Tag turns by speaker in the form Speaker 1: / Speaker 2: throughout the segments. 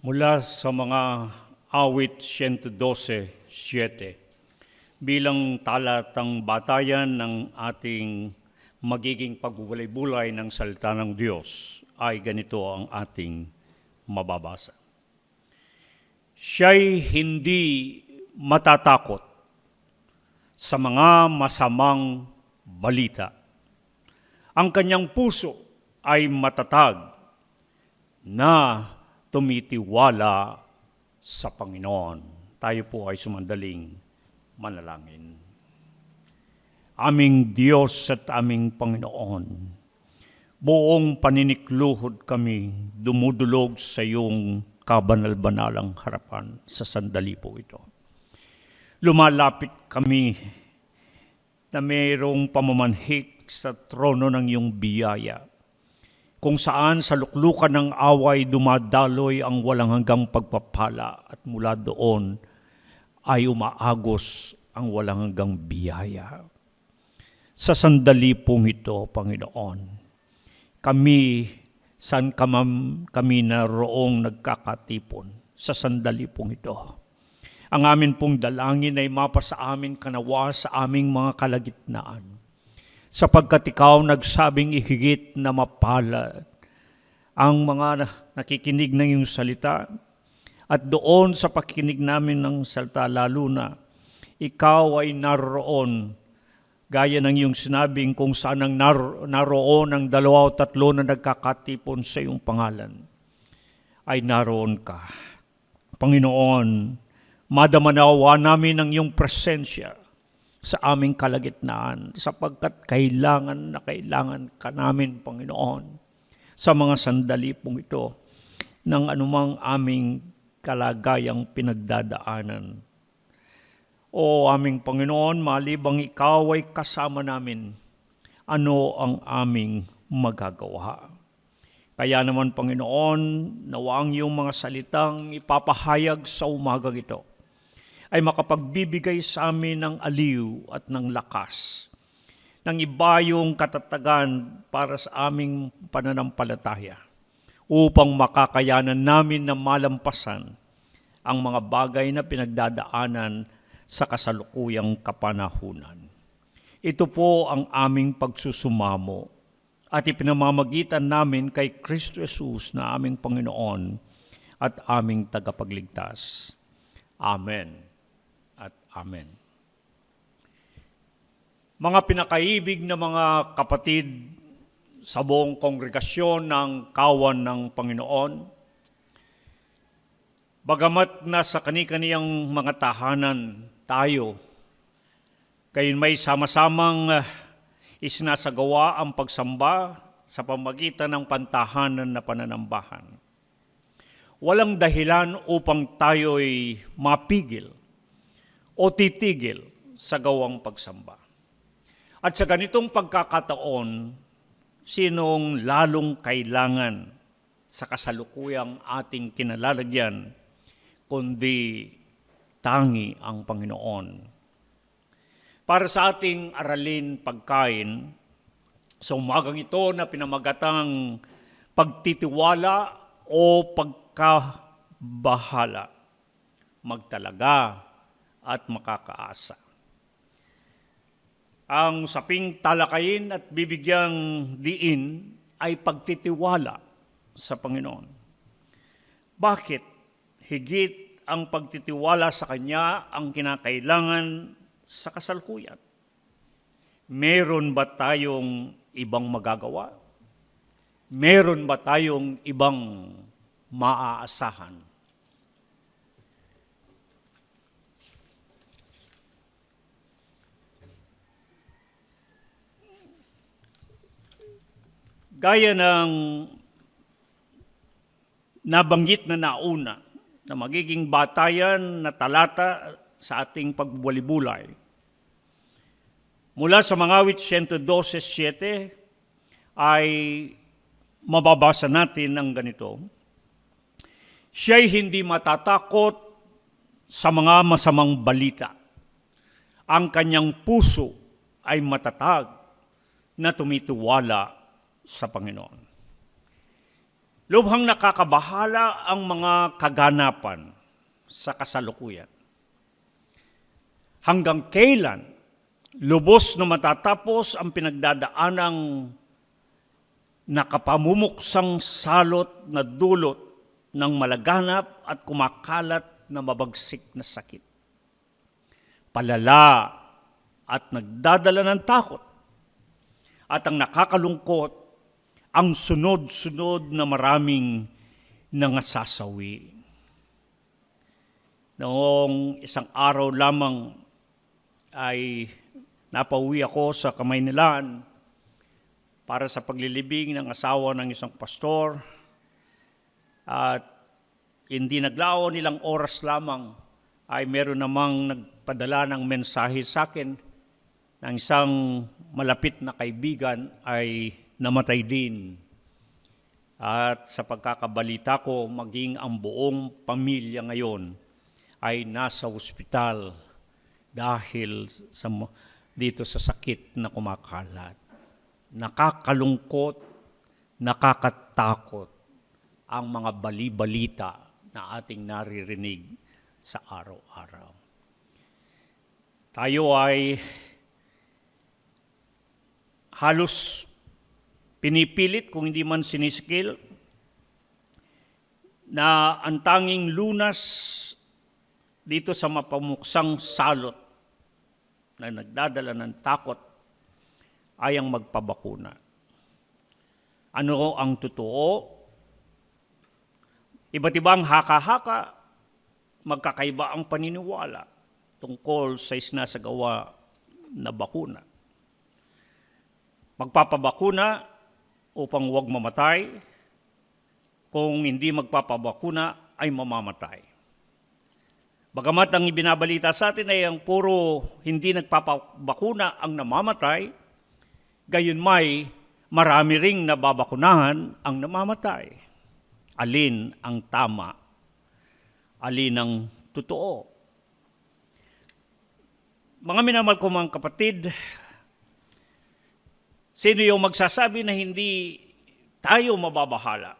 Speaker 1: Mula sa mga awit 112:7 bilang talatang batayan ng ating magiging pagbubulay-bulay ng salita ng Diyos ay ganito ang ating mababasa. Siya'y hindi matatakot sa mga masamang balita. Ang kanyang puso ay matatag na tumitiwala sa Panginoon. Tayo po ay sumandaling manalangin. Aming Diyos at aming Panginoon, buong paninikluhod kami dumudulog sa iyong kabanal-banalang harapan sa sandali po ito. Lumalapit kami na mayroong pamamanhik sa trono ng iyong biyaya, kung saan sa luklukan ng away dumadaloy ang walang hanggang pagpapala at mula doon ay umaagos ang walang hanggang biyaya. Sa sandali pong ito, Panginoon, saan kami naroong nagkakatipon sa sandali pong ito. Ang amin pong dalangin ay mapasa amin kanawa sa aming mga kalagitnaan, sapagkat ikaw nagsabing ihigit na mapalad ang mga nakikinig ng iyong salita, at doon sa pakikinig namin ng salita lalo na, ikaw ay naroon, gaya ng iyong sinabing kung saan ang naroon ang 2 o 3 na nagkakatipon sa iyong pangalan, ay naroon ka. Panginoon, madamanawa namin ang iyong presensya sa aming kalagitnaan, sapagkat kailangan ka namin, Panginoon, sa mga sandali pong ito ng anumang aming kalagayang pinagdadaanan. O aming Panginoon, malibang ikaw ay kasama namin, ano ang aming magagawa? Kaya naman, Panginoon, nawa ang iyong mga salitang ipapahayag sa umagang ito ay makapagbibigay sa amin ng aliw at ng lakas, ng ibayong katatagan para sa aming pananampalataya, upang makakayanan namin na malampasan ang mga bagay na pinagdadaanan sa kasalukuyang kapanahunan. Ito po ang aming pagsusumamo at ipinamamagitan namin kay Kristo Jesus na aming Panginoon at aming tagapagligtas. Amen. Amen. Mga pinakaibig na mga kapatid sa buong kongregasyon ng Kawan ng Panginoon, bagamat nasa kani-kaniyang mga tahanan tayo, kayo may sama-samang isinasagawa ang pagsamba sa pamamagitan ng pantahanan na pananambahan. Walang dahilan upang tayo'y mapigil o titigil sa gawang pagsamba. At sa ganitong pagkakataon, sinong lalong kailangan sa kasalukuyang ating kinalalagyan, kundi tangi ang Panginoon. Para sa ating aralin pagkain, sa umagang ito na pinamagatang pagtitiwala o pagkabahala, magtalaga at makakaasa. Ang usaping talakayin at bibigyang diin ay pagtitiwala sa Panginoon. Bakit higit ang pagtitiwala sa Kanya ang kinakailangan sa kasalukuyan? Meron ba tayong ibang magagawa? Meron ba tayong ibang maaasahan? Gaya ng nabanggit na nauna na magiging batayan na talata sa ating pagbulay-bulay, mula sa mga awit 112:7 ay mababasa natin ng ganito: Siya'y hindi matatakot sa mga masamang balita. Ang kanyang puso ay matatag na tumitiwala sa Panginoon. Lubhang nakakabahala ang mga kaganapan sa kasalukuyan. Hanggang kailan lubos na matatapos ang pinagdadaanang nakapamumuksang salot na dulot ng malaganap at kumakalat na mabagsik na sakit. Palala at nagdadala ng takot. At ang nakakalungkot, ang sunod-sunod na maraming nangasasawi. Noong isang araw lamang ay napauwi ako sa Kamaynilaan para sa paglilibing ng asawa ng isang pastor. At hindi naglaon ilang oras lamang ay meron namang nagpadala ng mensahe sa akin ng isang malapit na kaibigan ay namatay din. At sa pagkakabalita ko, maging ang buong pamilya ngayon ay nasa ospital dahil dito sa sakit na kumakalat. Nakakalungkot, nakakatakot ang mga bali-balita na ating naririnig sa araw-araw. Tayo ay halos pinipilit, kung hindi man sinisikil, na ang tanging lunas dito sa mapamuksang salot na nagdadala ng takot ay ang magpabakuna. Ano ang totoo? Iba't ibang haka-haka, magkakaiba ang paniniwala tungkol sa isinasagawa na bakuna. Magpapabakuna upang huwag mamatay, kung hindi magpapabakuna ay mamamatay. Bagamat ang ibinabalita sa atin ay ang puro hindi nagpapabakuna ang namamatay, gayon may marami ring nababakunahan ang namamatay. Alin ang tama? Alin ang totoo? Mga minamahal ko mga kapatid, sino yung magsasabi na hindi tayo mababahala?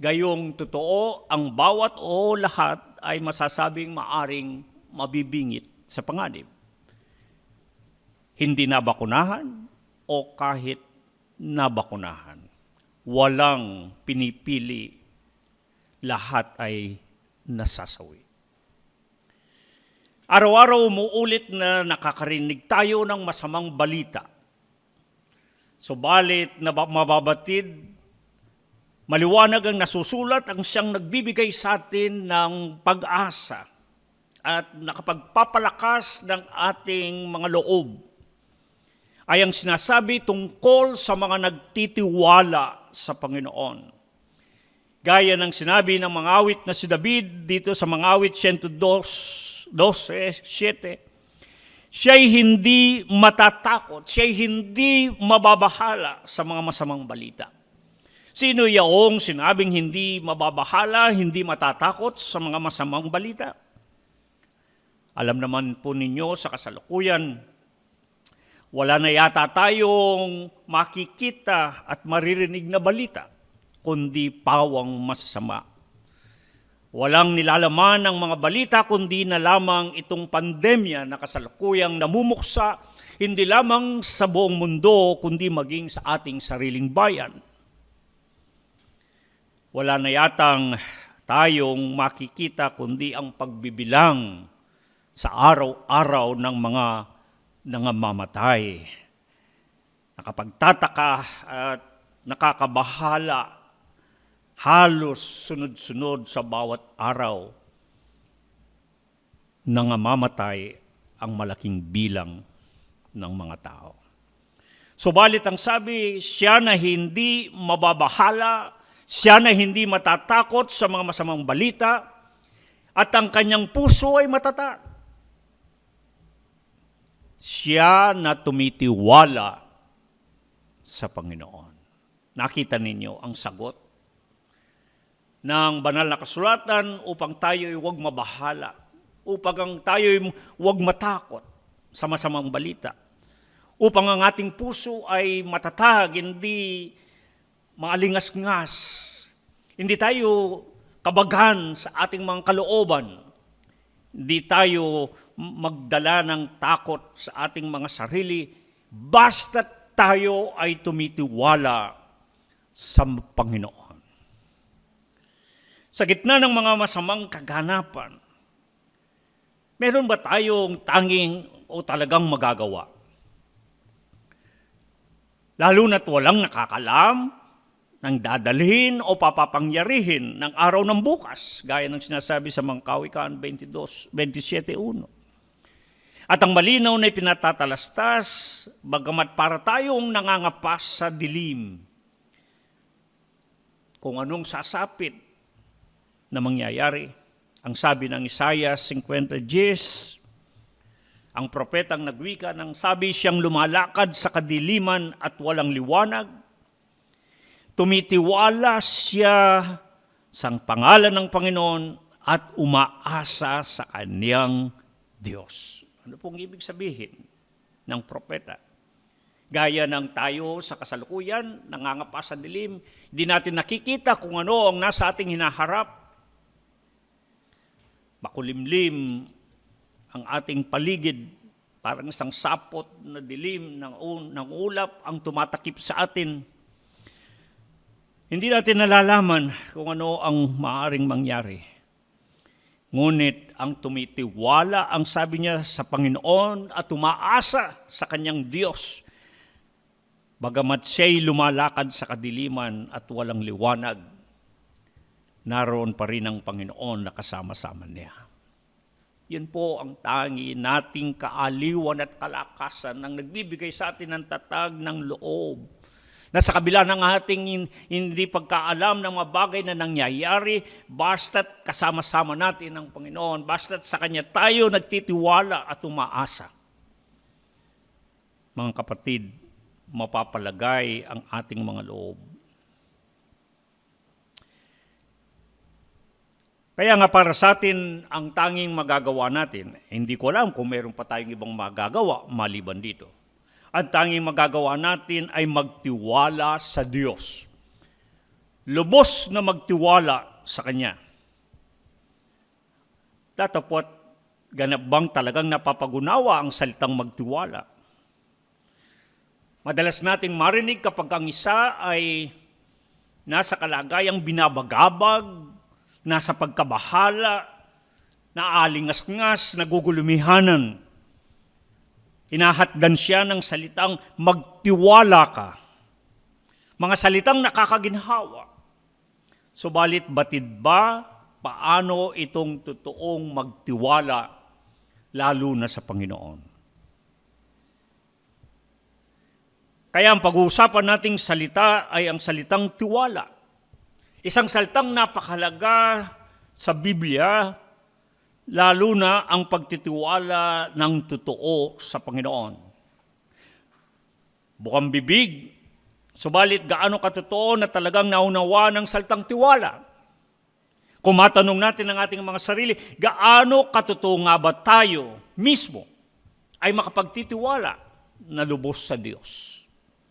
Speaker 1: Gayong totoo, ang bawat o lahat ay masasabing maaring mabibingit sa panganib. Hindi nabakunahan o kahit nabakunahan. Walang pinipili, lahat ay nasasawi. Araw-araw umuulit na nakakarinig tayo ng masamang balita. Subalit na mababatid, maliwanag ang nasusulat ang siyang nagbibigay sa atin ng pag-asa at nakapagpapalakas ng ating mga loob. Ay ang sinasabi tungkol sa mga nagtitiwala sa Panginoon. Gaya ng sinabi ng mga awit na si David dito sa mga awit 112:7, siya'y hindi matatakot, siya'y hindi mababahala sa mga masamang balita. Sino yaong sinabing hindi mababahala, hindi matatakot sa mga masamang balita? Alam naman po ninyo sa kasalukuyan, wala na yata tayong makikita at maririnig na balita, kundi pawang masasama. Walang nilalaman ang mga balita, kundi na lamang itong pandemya na kasalukuyang namumuksa, hindi lamang sa buong mundo, kundi maging sa ating sariling bayan. Wala na yatang tayong makikita, kundi ang pagbibilang sa araw-araw ng mga nangangamatay. Nakapagtataka at nakakabahala, halos sunod-sunod sa bawat araw, nangangamatay ang malaking bilang ng mga tao. Subalit ang sabi, siya na hindi mababahala, siya na hindi matatakot sa mga masamang balita, at ang kanyang puso ay matatag. Siya na tumitiwala sa Panginoon. Nakita ninyo ang sagot ng banal na kasulatan upang tayo'y huwag mabahala, upang tayo'y huwag matakot sa masamang balita, upang ang ating puso ay matatag, hindi maalingas-ngas Hindi tayo kabaghan sa ating mga kalooban. Hindi tayo magdala ng takot sa ating mga sarili, basta tayo ay tumitiwala sa Panginoon. Sa gitna ng mga masamang kaganapan, meron ba tayong tanging o talagang magagawa? Lalo na't walang nakakalam ng dadalhin o papapangyarihin ng araw ng bukas, gaya ng sinasabi sa mga Kawikaan 27:1. At ang malinaw na ipinatatalastas, bagamat para tayong nangangapas sa dilim, kung anong sasapit na mangyayari. Ang sabi ng Isaiah 50:10, ang propetang nagwika ng sabi, siyang lumalakad sa kadiliman at walang liwanag. Tumitiwala siya sa pangalan ng Panginoon at umaasa sa kaniyang Diyos. Ano pong ibig sabihin ng propeta? Gaya ng tayo sa kasalukuyan, nangangapa sa dilim, di natin nakikita kung ano ang nasa ating hinaharap. Makulimlim ang ating paligid, parang isang sapot na dilim ng ulap ang tumatakip sa atin. Hindi natin nalalaman kung ano ang maaaring mangyari. Ngunit ang tumitiwala, ang sabi niya sa Panginoon at umaasa sa kanyang Diyos, bagamat siya'y lumalakad sa kadiliman at walang liwanag, naroon pa rin ang Panginoon na kasama-sama niya. Yun po ang tangi nating kaaliwan at kalakasan ang nagbibigay sa atin ng tatag ng loob. Na sa kabila ng ating hindi pagkaalam ng mga bagay na nangyayari, basta't kasama-sama natin ang Panginoon, basta't sa Kanya tayo nagtitiwala at umaasa. Mga kapatid, mapapalagay ang ating mga loob. Kaya nga para sa atin, ang tanging magagawa natin, hindi ko alam kung meron pa tayong ibang magagawa maliban dito. Ang tanging magagawa natin ay magtiwala sa Diyos. Lubos na magtiwala sa Kanya. Datapwat, ganap bang talagang napapagunawa ang salitang magtiwala? Madalas nating marinig kapag ang isa ay nasa kalagayang binabagabag, nasa pagkabahala, naalingas-ngas, nagugulumihanan. Hinahatdan siya ng salitang magtiwala ka. Mga salitang nakakaginhawa. Subalit batid ba paano itong totoong magtiwala lalo na sa Panginoon? Kaya ang pag-uusapan nating salita ay ang salitang tiwala. Isang salitang napakahalaga sa Biblia, lalo na ang pagtitiwala ng totoo sa Panginoon. Bukang bibig, subalit gaano katotoo na talagang naunawa ng salitang tiwala. Kung matanong natin ang ating mga sarili, gaano katotoo nga ba tayo mismo ay makapagtitiwala na lubos sa Diyos?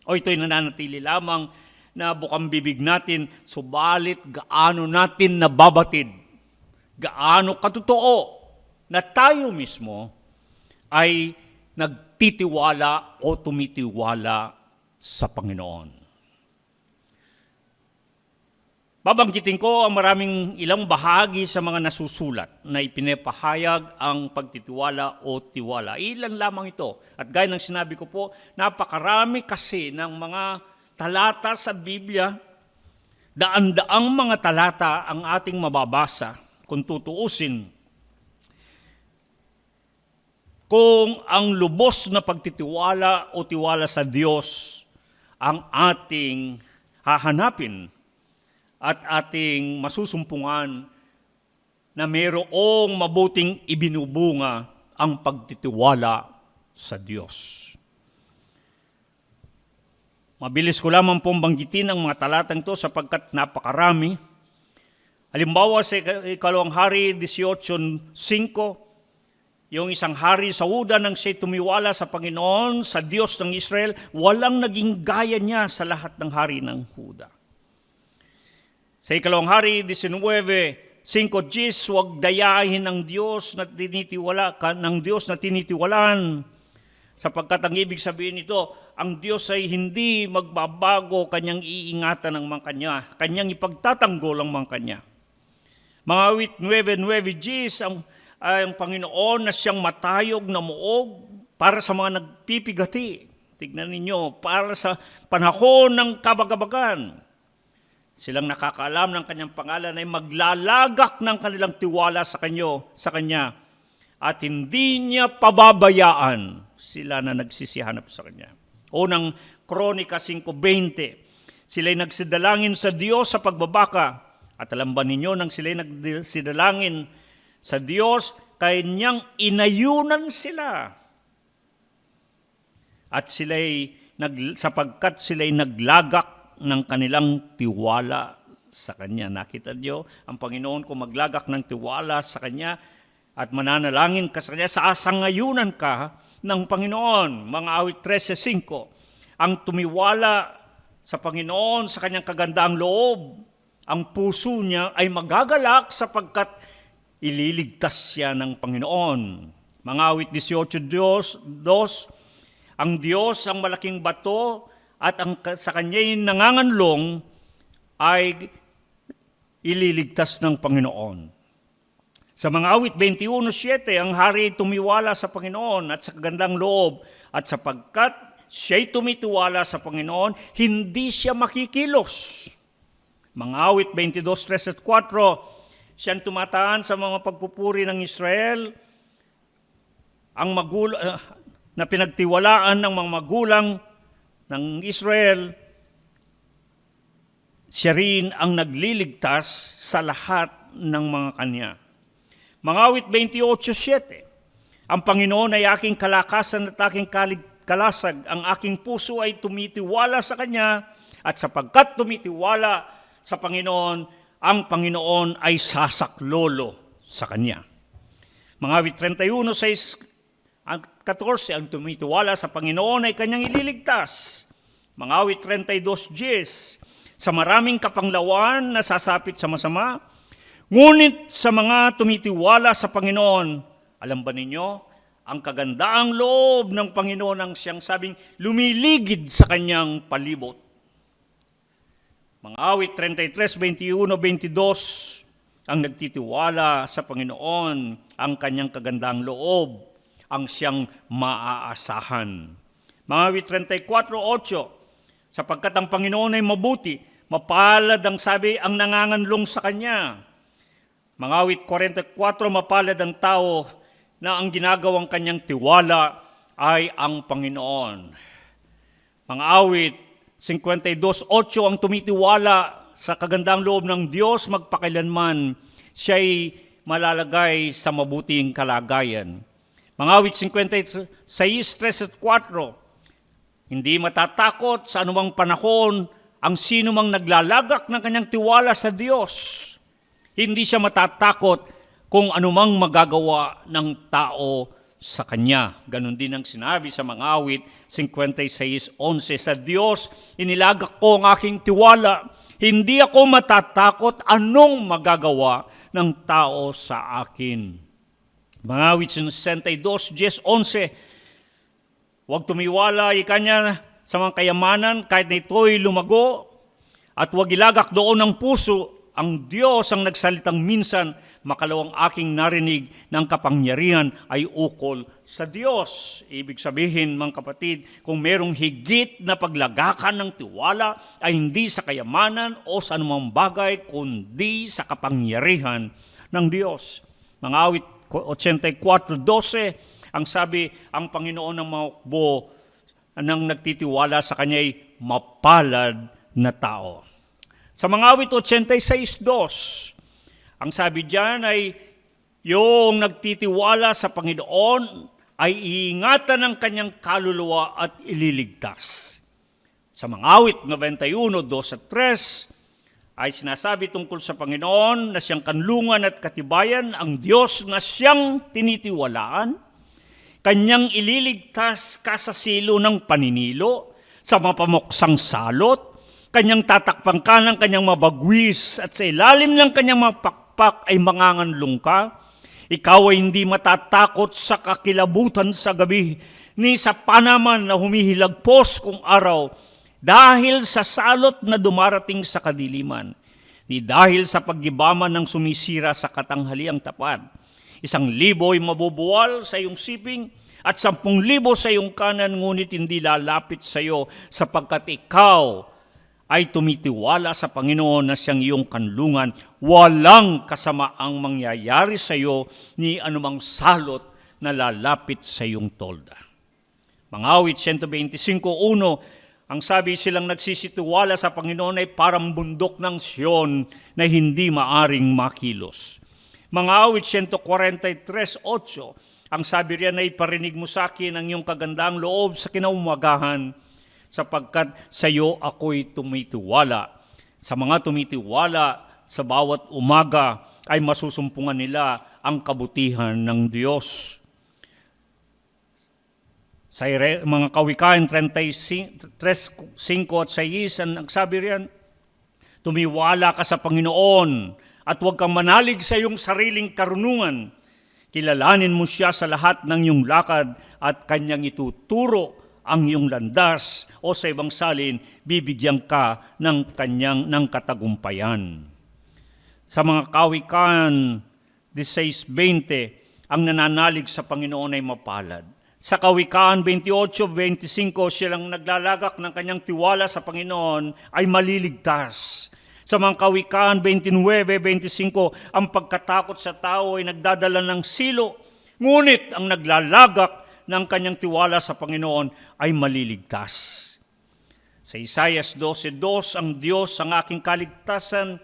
Speaker 1: O ito'y nananatili lamang na bukang bibig natin, subalit gaano natin nababatid, gaano katotoo na tayo mismo ay nagtitiwala o tumitiwala sa Panginoon. Babanggitin ko ang maraming ilang bahagi sa mga nasusulat na ipinapahayag ang pagtitiwala o tiwala. Ilan lamang ito. At gaya ng sinabi ko po, napakarami kasi ng mga talata sa Biblia, daan-daang mga talata ang ating mababasa kung tutuusin, kung ang lubos na pagtitiwala o tiwala sa Diyos ang ating hahanapin at ating masusumpungan na mayroong mabuting ibinubunga ang pagtitiwala sa Diyos. Mabilis ko lamang pong banggitin ang mga talatang ito sapagkat napakarami. Halimbawa sa ikalawang hari 18:5, yung isang hari sa Huda nang siya'y tumiwala sa Panginoon, sa Diyos ng Israel, walang naging gaya niya sa lahat ng hari ng Huda. Sa ikalawang hari, 19:5, huwag dayahin ng Diyos na tinitiwalaan, sapagkat ang ibig sabihin nito, ang Diyos ay hindi magbabago, kanyang iingatan ng mga kanya, kanyang ipagtatanggol ang mga kanya. Mga awit 9:9, ang Panginoon na siyang matayog na muog para sa mga nagpipigati. Tignan ninyo, para sa panahon ng kabagabagan. Silang nakakaalam ng kanyang pangalan ay maglalagak ng kanilang tiwala sa kanya at hindi niya pababayaan sila na nagsisihanap sa kanya. Unang Kronika 5:20, sila'y nagsidalangin sa Diyos sa pagbabaka. At alam ba ninyo, nang sila'y nagsidalangin sa Diyos, kanyang inayunan sila. At sapagkat sila'y naglagak ng kanilang tiwala sa Kanya. Nakita niyo, ang Panginoon kung maglagak ng tiwala sa Kanya at mananalangin ka sa Kanya, saasangayunan ka ng Panginoon. Mga awit 13:5, ang tumiwala sa Panginoon sa Kanyang kagandaang loob, ang puso niya ay magagalak sapagkat ililigtas siya ng Panginoon. Mga awit 18:2, ang Diyos ang malaking bato at sa Kanya'y nanganganlong ay ililigtas ng Panginoon. Sa mga awit 21:7, ang hari tumiwala sa Panginoon at sa kagandang loob, at sapagkat siya'y tumitiwala sa Panginoon, hindi siya makikilos. Mga awit 22:3-4, siyang tumataan sa mga pagpupuri ng Israel, na pinagtiwalaan ng mga magulang ng Israel, siya rin ang nagliligtas sa lahat ng mga kanya. Mga awit 28:7, ang Panginoon ay aking kalakasan at aking kalasag, ang aking puso ay tumitiwala sa Kanya, at sapagkat tumitiwala sa Panginoon, ang Panginoon ay sasaklolo sa Kanya. Mga awit 31:6-14, ang tumitiwala sa Panginoon ay Kanyang ililigtas. Mga awit 32:10, sa maraming kapanglawan na sasapit sa masama, ngunit sa mga tumitiwala sa Panginoon, alam ba ninyo, ang kagandaang loob ng Panginoon ang siyang sabing lumiligid sa Kanyang palibot. Mga awit 33:21-22, ang nagtitiwala sa Panginoon, ang Kanyang kagandaang loob ang siyang maaasahan. Mga awit 34:8, sapagkat ang Panginoon ay mabuti, mapalad ang ang nanganganlong sa Kanya. Mga awit 44, mapalad ang tao na ang ginagawang kanyang tiwala ay ang Panginoon. Mga awit 52:8, ang tumitiwala sa kagandang loob ng Diyos magpakailanman, siya'y malalagay sa mabuting kalagayan. Mga awit 56:3-4, hindi matatakot sa anumang panahon ang sino mang naglalagak ng kanyang tiwala sa Diyos. Hindi siya matatakot kung anumang magagawa ng tao sa Kanya. Ganon din ang sinabi sa mga awit 56:11, sa Diyos inilagak ko ang aking tiwala, hindi ako matatakot anong magagawa ng tao sa akin. Mga awit 62:10-11, huwag tumiwala ikanya sa mga kayamanan kahit na ito'y lumago, at huwag ilagak doon ang puso. Ang Diyos ang nagsalitang minsan, makalawang aking narinig ng kapangyarihan ay ukol sa Diyos. Ibig sabihin, mga kapatid, kung merong higit na paglagakan ng tiwala ay hindi sa kayamanan o sa anumang bagay, kundi sa kapangyarihan ng Diyos. Mga awit 84:12, ang sabi, ang Panginoon ng mga hukbo nang nagtitiwala sa Kanya ay mapalad na tao. Sa mga awit 86:2, ang sabi diyan ay yung nagtitiwala sa Panginoon ay iingatan ng kanyang kaluluwa at ililigtas. Sa mga awit 91:2-3 ay sinasabi tungkol sa Panginoon na siyang kanlungan at katibayan, ang Diyos na siyang tinitiwalaan, kanyang ililigtas ka sa silo ng paninilo, sa mapamuksang salot, kanyang tatakpan ka ng kanyang mabagwis at sa ilalim ng kanyang mapakpak ay manganganlong ka. Ikaw ay hindi matatakot sa kakilabutan sa gabi, ni sa panaman na humihilagpos kung araw, dahil sa salot na dumarating sa kadiliman, ni dahil sa paggibaman ng sumisira sa katanghaliang tapat. 1,000 ay mabubuwal sa iyong siping at 10,000 sa iyong kanan, ngunit hindi lalapit sa iyo sapagkat ikaw ay tumitiwala sa Panginoon na siyang iyong kanlungan. Walang kasamaang mangyayari sa iyo ni anumang salot na lalapit sa iyong tolda. Mga awit 125:1, ang sabi, silang nagsisitiwala sa Panginoon ay parang bundok ng Sion na hindi maaring makilos. Mga awit 143:8, ang sabi riyan ay parinig mo sa akin ang iyong kagandang loob sa kinaumagahan, sapagkat sa iyo ako'y tumitiwala. Sa mga tumitiwala sa bawat umaga ay masusumpungan nila ang kabutihan ng Diyos. Sa mga Kawikaan 33:5 at 6, ang nagsabi riyan, tumiwala ka sa Panginoon at huwag kang manalig sa iyong sariling karunungan. Kilalanin mo siya sa lahat ng iyong lakad at kanyang ituturo ang iyong landas, o sa ibang salin, bibigyan ka ng kanyang katagumpayan. Sa mga Kawikaan 16:20, ang nananalig sa Panginoon ay mapalad. Sa Kawikaan 28:25, silang naglalagak ng kanyang tiwala sa Panginoon ay maliligtas. Sa mga Kawikaan 29:25, ang pagkatakot sa tao ay nagdadala ng silo, ngunit ang naglalagak ng kanyang tiwala sa Panginoon ay maliligtas. Sa Isaiah 12:2, ang Diyos ang aking kaligtasan,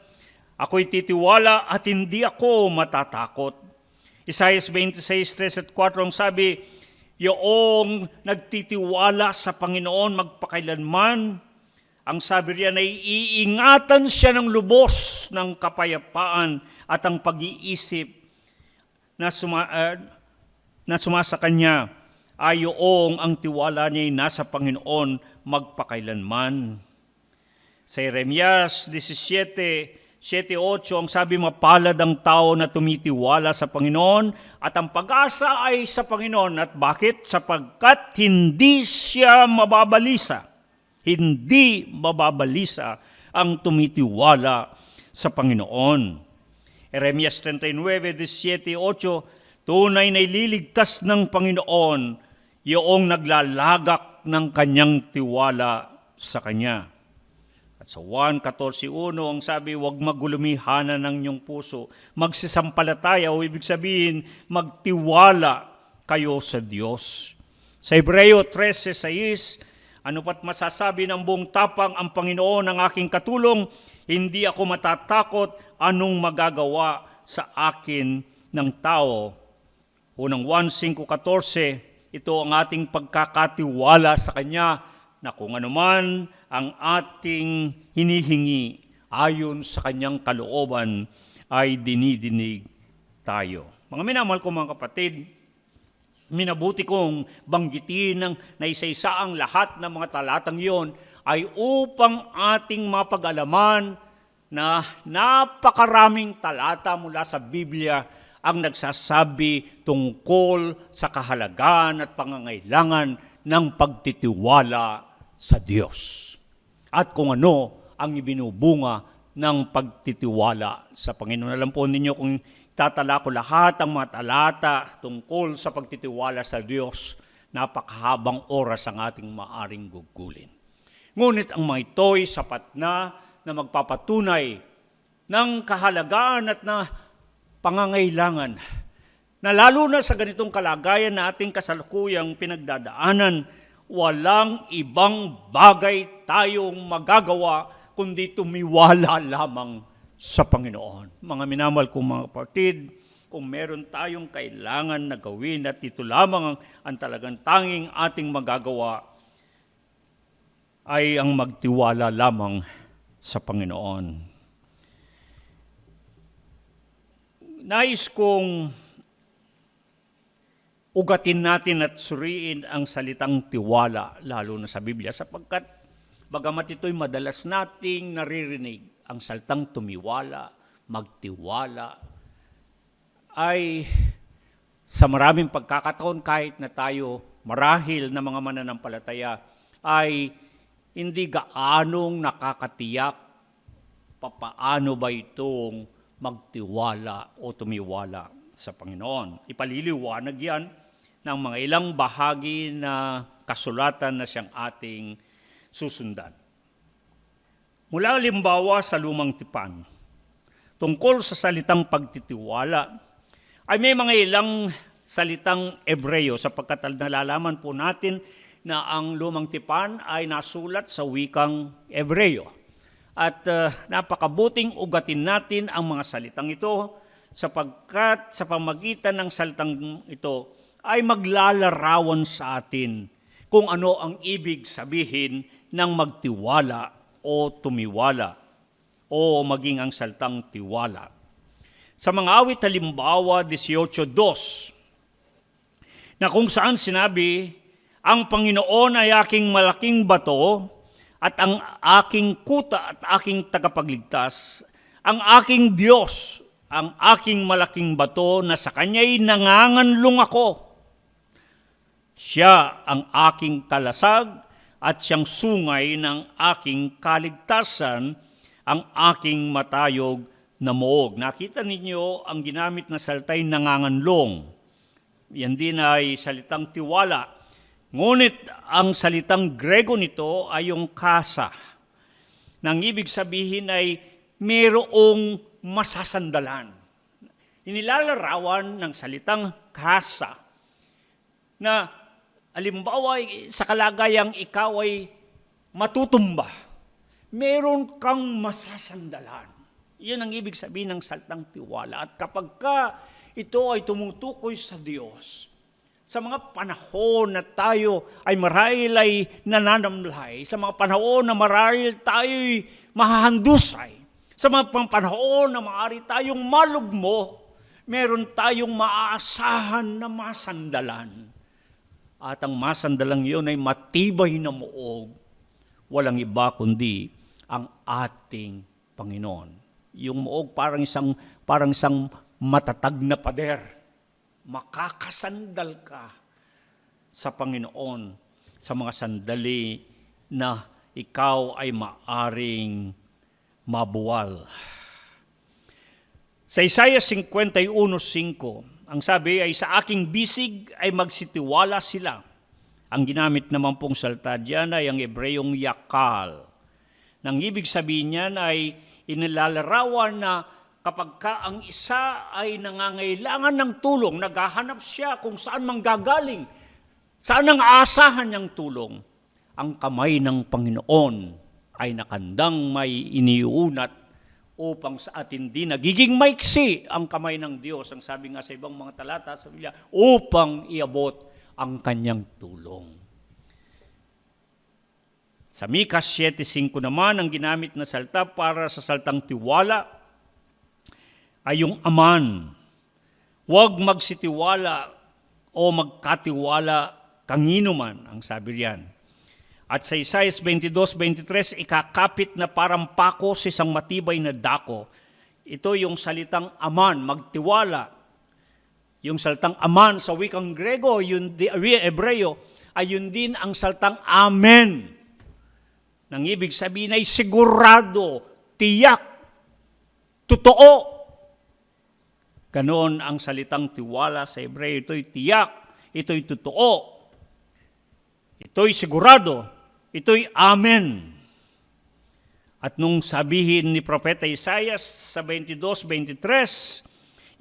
Speaker 1: ako'y titiwala at hindi ako matatakot. Isaiah 26:3 at 4, ang sabi, yung nagtitiwala sa Panginoon magpakailanman, ang sabi riyan ay iingatan siya ng lubos ng kapayapaan at ang pag-iisip na sumasa kanya ay yung ang tiwala niya ay nasa Panginoon magpakailanman. Sa Jeremias 17:7-8, ang sabi, mapalad ang tao na tumitiwala sa Panginoon at ang pag-asa ay sa Panginoon. At bakit? Sapagkat hindi siya mababalisa. Hindi mababalisa ang tumitiwala sa Panginoon. Jeremias 39:17-8, tunay na ililigtas ng Panginoon yung naglalagak ng kanyang tiwala sa Kanya. At sa Juan 14:1, ang sabi, huwag magulumihanan ng inyong puso. Magsisampalataya, o ibig sabihin, magtiwala kayo sa Diyos. Sa Hebreo 13:6, ano pat masasabi ng buong tapang, ang Panginoon ang aking katulong, hindi ako matatakot anong magagawa sa akin ng tao. Unang 1:5-14, ito ang ating pagkakatiwala sa Kanya na kung anuman ang ating hinihingi ayon sa Kanyang kalooban ay dinidinig tayo. Mga minamahal ko mga kapatid, minabuti kong banggitin na isa-isa ang lahat ng mga talatang iyon ay upang ating mapag-alaman na napakaraming talata mula sa Biblia ang nagsasabi tungkol sa kahalagahan at pangangailangan ng pagtitiwala sa Diyos. At kung ano ang ibinubunga ng pagtitiwala sa Panginoon. Alam po ninyo, kung tatala ko lahat ang mga talata tungkol sa pagtitiwala sa Diyos, napakahabang oras ang ating maaring gugulin. Ngunit ang mga ito'y sapat na magpapatunay ng kahalagaan at na pangangailangan na lalo na sa ganitong kalagayan na ating kasalukuyang pinagdadaanan, walang ibang bagay tayong magagawa kundi tumiwala lamang sa Panginoon. Mga minamahal kong mga kapatid, kung meron tayong kailangan na gawin at ito lamang ang talagang tanging ating magagawa, ay ang magtiwala lamang sa Panginoon. Nais kong ugatin natin at suriin ang salitang tiwala, lalo na sa Biblia, sapagkat Bagamat ito'y madalas nating naririnig, ang salitang tumiwala, magtiwala, ay sa maraming pagkakataon kahit na tayo marahil na mga mananampalataya ay hindi gaanong nakakatiyak papaano ba itong magtiwala o tumiwala sa Panginoon. Ipaliliwanag yan ng mga ilang bahagi na kasulatan na siyang ating susundan. Mula halimbawa sa Lumang Tipan, tungkol sa salitang pagtitiwala, ay may mga ilang salitang Ebreyo sapagkat nalalaman po natin na ang Lumang Tipan ay nasulat sa wikang Ebreyo. At napakabuting ugatin natin ang mga salitang ito sapagkat sa pamagitan ng salitang ito ay maglalarawan sa atin kung ano ang ibig sabihin ng magtiwala o tumiwala o maging ang salitang tiwala. Sa mga awit halimbawa 18:2 na kung saan sinabi, ang Panginoon ay aking malaking bato at ang aking kuta at aking tagapagligtas, ang aking Diyos, ang aking malaking bato na sa Kanya'y nanganganlong ako. Siya ang aking kalasag at siyang sungay ng aking kaligtasan, ang aking matayog na muog. Nakita ninyo ang ginamit na salita'y nanganganlong. Yan din ay salitang tiwala. Ngunit ang salitang Grego nito ay yung kasa. Nang ibig sabihin ay mayroong masasandalan. Inilalarawan ng salitang kasa na halimbawa sa kalagayang ikaw ay matutumba. Meron kang masasandalan. Iyan ang ibig sabihin ng salitang tiwala. At kapag ito ay tumutukoy sa Diyos, sa mga panahon na tayo ay marahil ay nananamlay, sa mga panahon na marahil tayo mahahandusay, sa mga panahon na maaari tayong malugmo, meron tayong maaasahan na masandalan. At ang masandalang iyon ay matibay na muog, walang iba kundi ang ating Panginoon. Yung muog parang isang matatag na pader. Makakasandal ka sa Panginoon sa mga sandali na ikaw ay maaring mabuwal. Sa Isaiah 51:5, ang sabi ay sa aking bisig ay magsitiwala sila. Ang ginamit naman pong salita diyan ay ang Ebreyong yakal. Nang ibig sabihin niyan ay inilalarawan na kapag ang isa ay nangangailangan ng tulong, naghahanap siya kung saan manggagaling, saan ang aasahan niyang tulong, ang kamay ng Panginoon ay nakandang may iniunat upang sa atin din nagiging maiksi ang kamay ng Diyos. Ang sabi nga sa ibang mga talata sa Biblia, upang iabot ang kanyang tulong. Sa Mika 7:5 naman, ang ginamit na salita para sa salitang tiwala ay yung aman. Huwag magsitiwala o magkatiwala kangino man, ang sabi riyan. At sa Isaiah 22:23, ikakapit na parang pako sa isang matibay na dako. Ito yung salitang aman, magtiwala. Yung salitang aman sa wikang Grego, yung Ebreyo, ay yun din ang salitang amen. Nang ibig sabihin ay sigurado, tiyak, totoo. Ganoon ang salitang tiwala sa Hebreo. Ito'y tiyak, ito'y totoo, ito'y sigurado, ito'y amen. At nung sabihin ni Propeta Isaiah sa 22:23,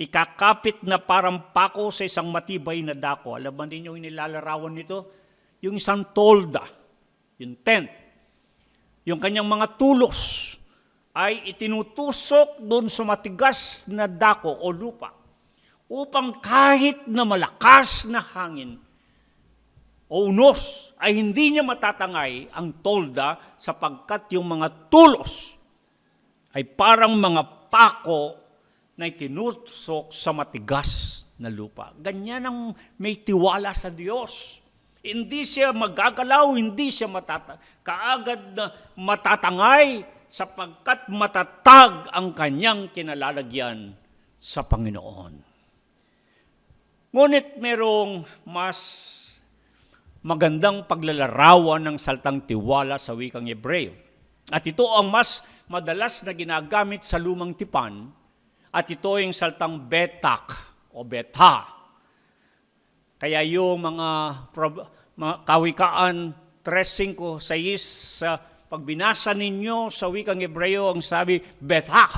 Speaker 1: ikakapit na parang pako sa isang matibay na dako. Alam ba ninyo inilalarawan nito? Yung isang tolda, yung tent, yung kanyang mga tulos, ay itinutusok doon sa matigas na dako o lupa upang kahit na malakas na hangin o unos ay hindi niya matatangay ang tolda sapagkat yung mga tulos ay parang mga pako na itinusok sa matigas na lupa. Ganyan ang may tiwala sa Diyos. Hindi siya magagalaw, hindi siya kaagad na matatangay sapagkat matatag ang kanyang kinalalagyan sa Panginoon. Ngunit merong mas magandang paglalarawan ng salitang tiwala sa wikang Hebreo. At ito ang mas madalas na ginagamit sa lumang tipan, at ito yung salitang betak o beta. Kaya yung mga kawikaan 3:5-6 sa pag binasa ninyo sa wikang Hebreo, ang sabi, betak,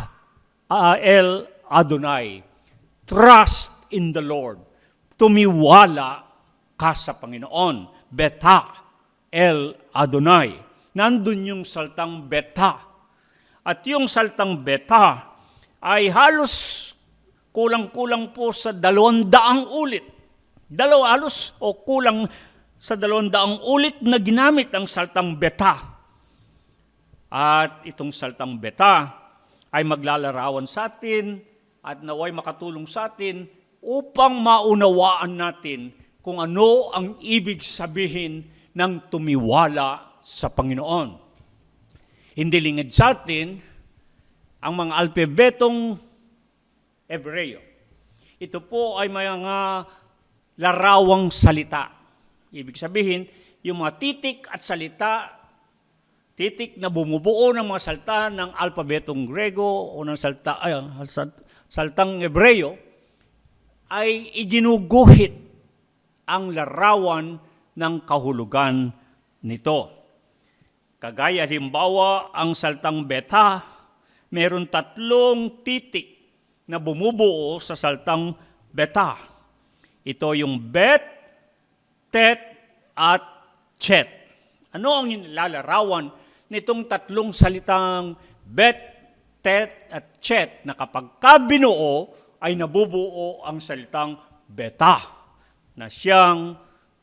Speaker 1: el Adonai, trust in the Lord. Tumiwala ka sa Panginoon. Betak, el Adonai. Nandun yung saltang beta. At yung saltang beta ay halos kulang-kulang po sa 200 ulit. Halos o kulang sa 200 ulit na ginamit ang saltang beta. At itong saltang beta ay maglalarawan sa atin at naway makatulong sa atin upang maunawaan natin kung ano ang ibig sabihin ng tumiwala sa Panginoon. Hindi lingid sa atin ang mga alpabetong Hebreo. Ito po ay mga larawang salita. Ibig sabihin, yung mga titik at salita, titik na bumubuo ng mga salita ng alpabetong Grego o ng salitang Hebreo, ay iginuguhit ang larawan ng kahulugan nito. Kagaya halimbawa, ang salitang beta, meron 3 titik na bumubuo sa salitang beta. Ito yung bet, tet, at chet. Ano ang nilalarawan nitong 3 salitang bet, tet, at chet na kapag kabinuo ay nabubuo ang salitang beta na siyang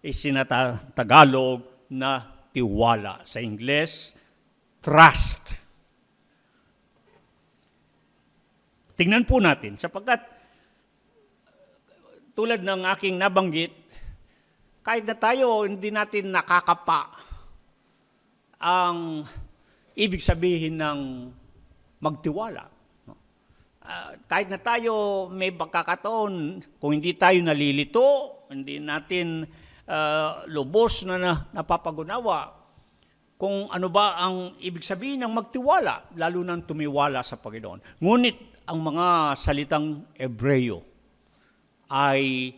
Speaker 1: isinatagalog na tiwala. Sa Ingles, trust. Tingnan po natin, sapagkat tulad ng aking nabanggit, kahit na tayo hindi natin nakakapa ang ibig sabihin ng magtiwala. Kahit na tayo may pagkakataon, kung hindi tayo nalilito, hindi natin lubos na napapagunawa kung ano ba ang ibig sabihin ng magtiwala, lalo nang tumiwala sa Panginoon. Ngunit ang mga salitang Hebreo ay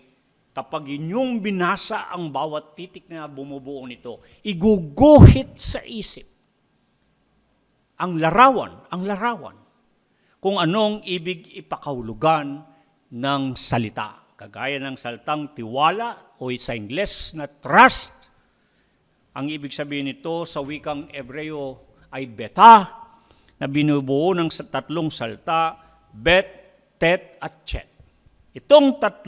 Speaker 1: kapag inyong binasa ang bawat titik na bumubuo nito, iguguhit sa isip ang larawan, kung anong ibig ipakahulugan ng salita. Kagaya ng salitang tiwala o sa Ingles na trust, ang ibig sabihin nito sa wikang Hebreo ay beta, na binubuo ng 3 salita, bet, tet, at chet. Itong 3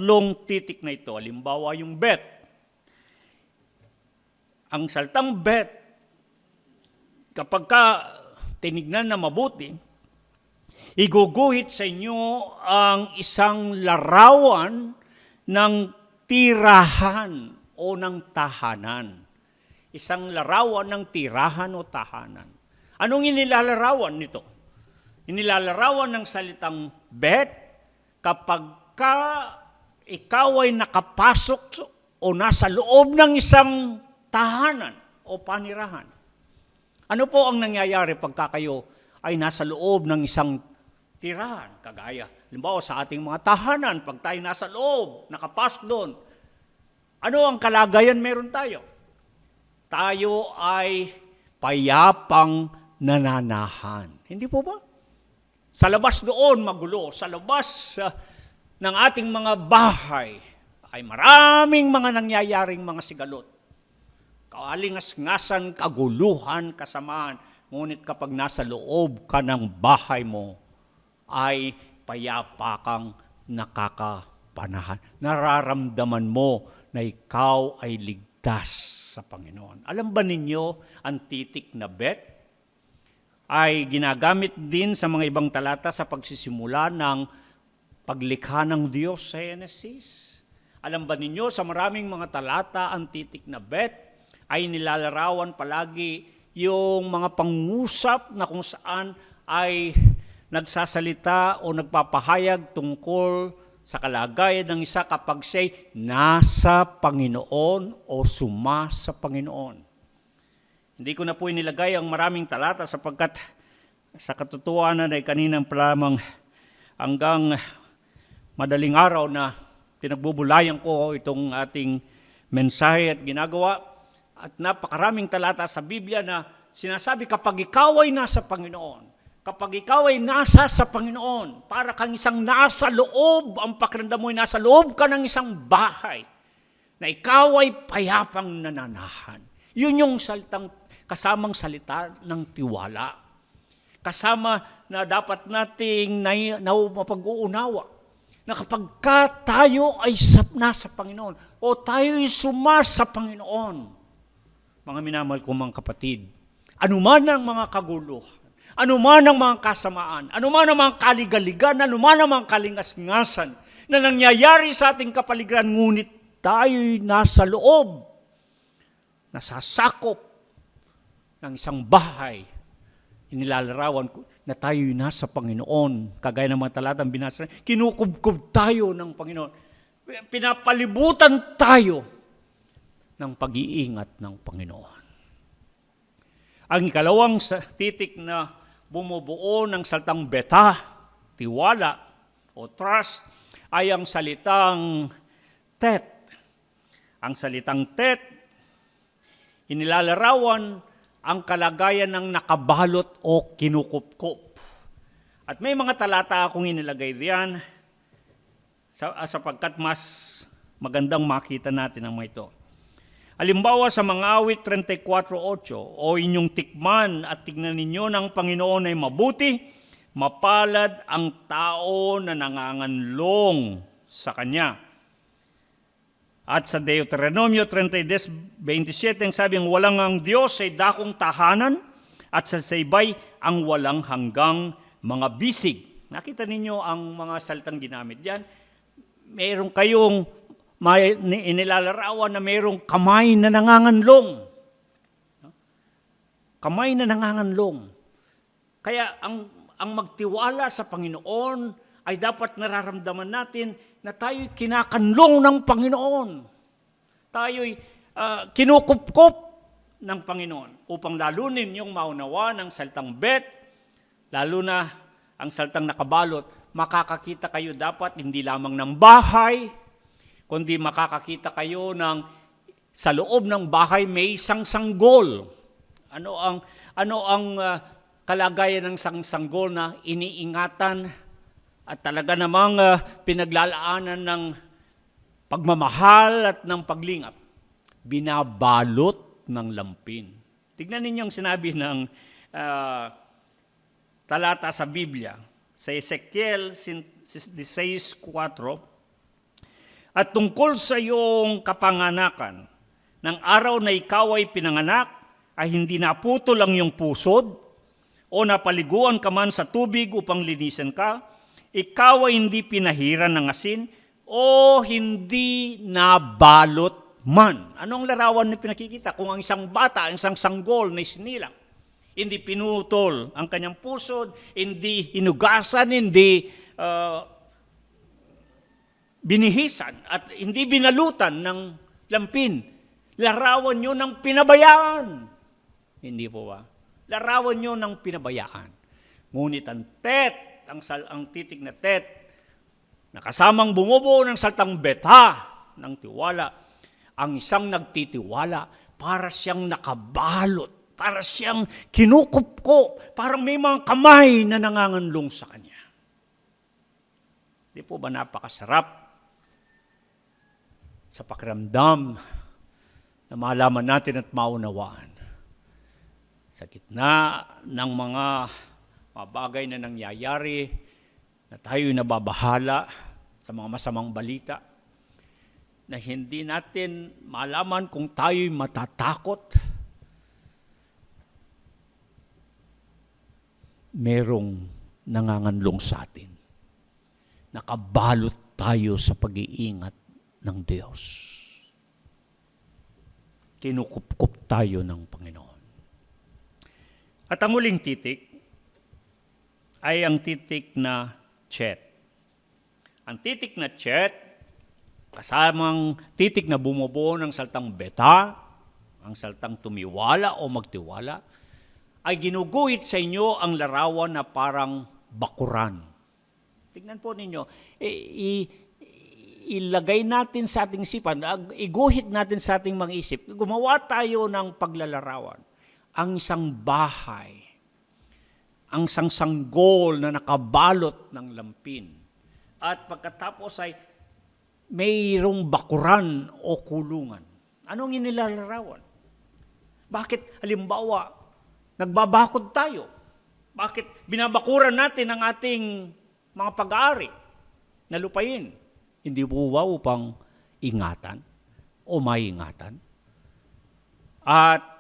Speaker 1: titik na ito, halimbawa yung bet. Ang salitang bet, kapag tinignan na mabuti, iguguhit sa inyo ang isang larawan ng tirahan o ng tahanan. Isang larawan ng tirahan o tahanan. Anong inilalarawan nito? Inilalarawan ng salitang bet kapag ikaw ay nakapasok o nasa loob ng isang tahanan o panirahan. Ano po ang nangyayari pagka kayo ay nasa loob ng isang tirahan? Kagaya, halimbawa sa ating mga tahanan, pag tayo nasa loob, nakapasok doon, ano ang kalagayan meron tayo? Tayo ay payapang nananahan. Hindi po ba? Sa labas doon, magulo. Sa labas ng ating mga bahay ay maraming mga nangyayaring mga sigalot. Kalingas-ngasan, kaguluhan, kasamaan. Ngunit kapag nasa loob ka ng bahay mo, ay payapa kang nakakapanahan. Nararamdaman mo na ikaw ay ligtas sa Panginoon. Alam ba ninyo, ang titik na bet ay ginagamit din sa mga ibang talata sa pagsisimula ng paglikha ng Diyos sa Genesis. Alam ba ninyo, sa maraming mga talata, ang titik na bet ay nilalarawan palagi yung mga pangusap na kung saan ay nagsasalita o nagpapahayag tungkol sa kalagayan ng isa kapag siya'y nasa Panginoon o suma sa Panginoon. Hindi ko na po inilagay ang maraming talata sapagkat sa katotohanan ay kaninang pa lamang hanggang madaling araw na pinagbubulayan ko itong ating mensahe at ginagawa. At napakaraming talata sa Biblia na sinasabi kapag ikaw ay nasa Panginoon, kapag ikaw ay nasa sa Panginoon, para kang isang nasa loob, ang pakiramdam mo ay nasa loob ka ng isang bahay, na ikaw ay payapang nananahan. Yun yung kasamang salita ng tiwala. Kasama na dapat nating mapag-uunawa na kapag tayo ay nasa Panginoon o tayo ay suma sa Panginoon, mga minamahal kong mga kapatid, anuman ang mga kaguluhan, anuman ang mga kasamaan, anuman ang mga kaligaligan, anuman ang mga kalingas-ngasan na nangyayari sa ating kapaligiran, ngunit tayo'y nasa loob, nasasakop ng isang bahay, inilalarawan ko na tayo'y nasa Panginoon. Kagaya ng mga talatang binasa, kinukubkob tayo ng Panginoon. Pinapalibutan tayo ng pag-iingat ng Panginoon. Ang ikalawang titik na bumubuo ng salitang beta, tiwala o trust, ay ang salitang tet. Ang salitang tet, inilalarawan ang kalagayan ng nakabalot o kinukupkup. At may mga talata akong inilagay riyan sapagkat mas magandang makita natin ang mga ito. Halimbawa sa mga awit 34:8, o inyong tikman at tignan ninyo ng Panginoon ay mabuti, mapalad ang tao na nanganganlong sa Kanya. At sa Deuteronomio 30:27, ang sabing walang ang Diyos ay dakong tahanan at sa saybay ang walang hanggang mga bisig. Nakita ninyo ang mga salitang ginamit diyan. Meron kayong inilalarawan na mayroong kamay na nanganganlong. Kamay na nanganganlong. Kaya ang magtiwala sa Panginoon ay dapat nararamdaman natin na tayo'y kinakanlong ng Panginoon. Tayo'y kinukupkop ng Panginoon upang lalo ninyong maunawa ng salitang bet, lalo na ang salitang nakabalot, makakakita kayo dapat hindi lamang ng bahay, kundi makakakita kayo sa loob ng bahay may isang sanggol. Ano ang kalagayan ng sanggol na iniingatan at talaga namang pinaglalaanan ng pagmamahal at ng paglingap? Binabalot ng lampin. Tignan ninyo ang sinabi ng talata sa Biblia, sa Ezekiel 16:4, at tungkol sa iyong kapanganakan, ng araw na ikaw ay pinanganak, ay hindi naputol ang iyong pusod, o napaliguan ka man sa tubig upang linisin ka, ikaw ay hindi pinahiran ng asin, o hindi nabalot man. Anong larawan na pinakikita? Kung ang isang bata, ang isang sanggol na isinilang, hindi pinutol ang kanyang pusod, hindi hinugasan, hindi binihisan, at hindi binalutan ng lampin. Larawan nyo ng pinabayaan. Hindi po ba? Larawan nyo ng pinabayaan. Ngunit ang tet, ang titig na tet, na kasamang bumubuo ng salitang beta, ng tiwala, ang isang nagtitiwala, para siyang nakabalot, para siyang kinukupko, parang may mga kamay na nanganganlong sa kanya. Di po ba napakasarap sa pakiramdam na malaman natin at maunawaan sa gitna ng mga bagay na nangyayari, na tayo'y nababahala sa mga masamang balita, na hindi natin malaman kung tayo'y matatakot. Merong nanganganlong sa atin. Nakabalot tayo sa pag-iingat ng Diyos. Kinukupkup tayo ng Panginoon. At ang huling titik ay ang titik na chet. Ang titik na chet, kasamang titik na bumubuo ng saltang beta, ang saltang tumiwala o magtiwala, ay ginuguhit sa inyo ang larawan na parang bakuran. Tingnan po ninyo, ilagay natin sa ating isipan, iguhit natin sa ating mga isip, gumawa tayo ng paglalarawan. Ang isang bahay, ang isang sanggol na nakabalot ng lampin. At pagkatapos ay mayroong bakuran o kulungan. Anong inilalarawan? Bakit halimbawa, nagbabakod tayo? Bakit binabakuran natin ang ating mga pag-aari na lupain? Hindi po ba upang ingatan o maiingatan? At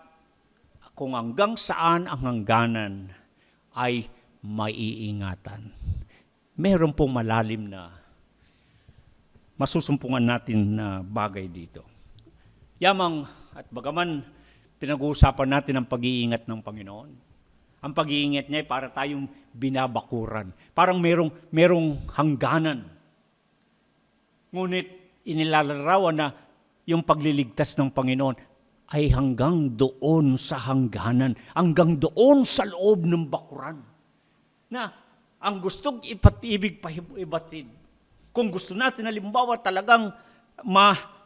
Speaker 1: kung hanggang saan ang hangganan ay maiingatan. Meron pong malalim na masusumpungan natin na bagay dito. Yamang at bagaman pinag-uusapan natin ang pag-iingat ng Panginoon. Ang pag-iingat niya ay para tayong binabakuran. Parang merong hangganan. Ngunit inilalarawan na yung pagliligtas ng Panginoon ay hanggang doon sa hangganan, hanggang doon sa loob ng bakuran. Na ang gustong ipatibig paibatid. Kung gusto natin, halimbawa talagang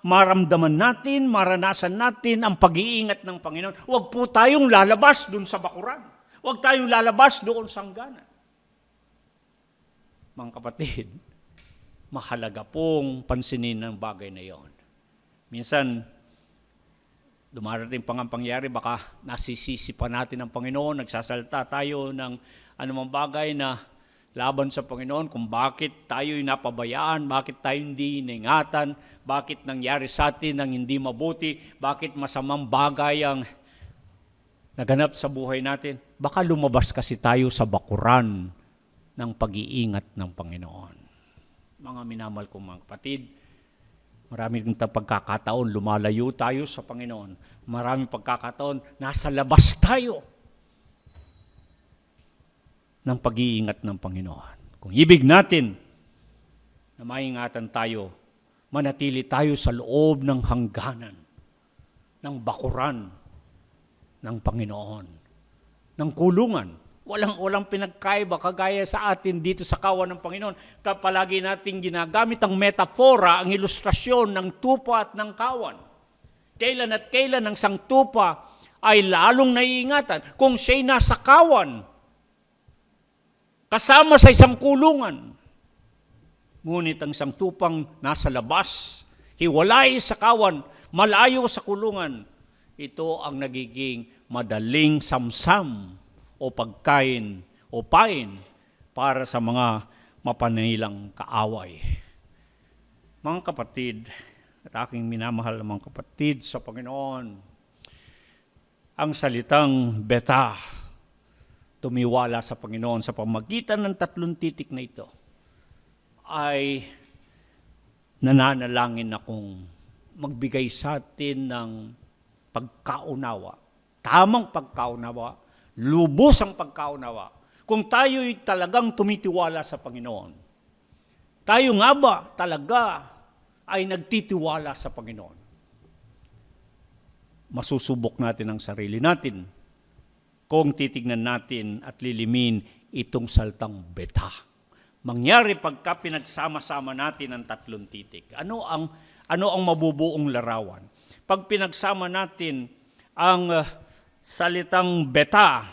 Speaker 1: maramdaman natin, maranasan natin ang pag-iingat ng Panginoon, huwag po tayong lalabas doon sa bakuran. Huwag tayong lalabas doon sa hangganan. Mga kapatid, mahalaga pong pansinin ng bagay na yon. Minsan, dumarating pang ang pangyari, baka nasisisi pa natin ang Panginoon, nagsasalta tayo ng anumang bagay na laban sa Panginoon, kung bakit tayo'y napabayaan, bakit tayo hindi iningatan, bakit nangyari sa atin ang hindi mabuti, bakit masamang bagay ang naganap sa buhay natin. Baka lumabas kasi tayo sa bakuran ng pag-iingat ng Panginoon. Mga minamahal kong mga kapatid, maraming pagkakataon lumalayo tayo sa Panginoon. Maraming pagkakataon nasa labas tayo ng pag-iingat ng Panginoon. Kung ibig natin na maingatan tayo, manatili tayo sa loob ng hangganan, ng bakuran ng Panginoon, ng kulungan. Walang pinagkaiba kagaya sa atin dito sa kawan ng Panginoon. Palagi nating ginagamit ang metafora, ang ilustrasyon ng tupa at ng kawan. Kailan at kailan ang sang tupa ay lalong naiingatan kung siya'y nasa kawan, kasama sa isang kulungan. Ngunit ang isang tupang nasa labas, hiwalay sa kawan, malayo sa kulungan, ito ang nagiging madaling samsam o pagkain o pain para sa mga mapanilang kaaway. Mga kapatid, at aking minamahal na mga kapatid sa Panginoon, ang salitang beta, tumiwala sa Panginoon sa pamagitan ng 3 titik na ito, ay nananalangin akong magbigay sa atin ng pagkaunawa, tamang pagkaunawa, lubos ang pagkaunawa. Kung tayo'y talagang tumitiwala sa Panginoon, tayo nga ba talaga ay nagtitiwala sa Panginoon? Masusubok natin ang sarili natin kung titignan natin at lilimin itong saltang beta. Mangyari pagka pinagsama-sama natin ang 3 titik. Ano ang mabubuong larawan? Pag pinagsama natin ang salitang beta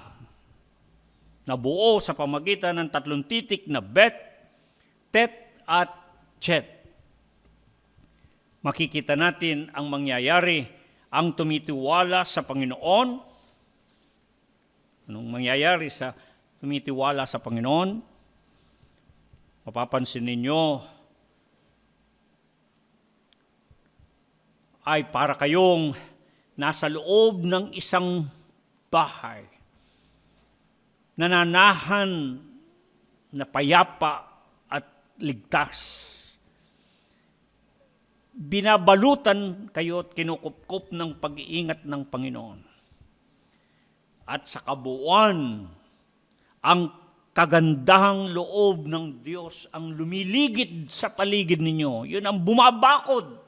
Speaker 1: na buo sa pamagitan ng 3 titik na bet, tet, at chet, makikita natin ang mangyayari, ang tumitiwala sa Panginoon. Anong mangyayari sa tumitiwala sa Panginoon? Mapapansin ninyo, ay para kayong nasa loob ng isang bahay, nananahan na payapa at ligtas. binabalutan kayo at kinukupkup ng pag-iingat ng Panginoon. At sa kabuuan, ang kagandahang loob ng Diyos ang lumiligid sa paligid ninyo. Yun ang bumabakod.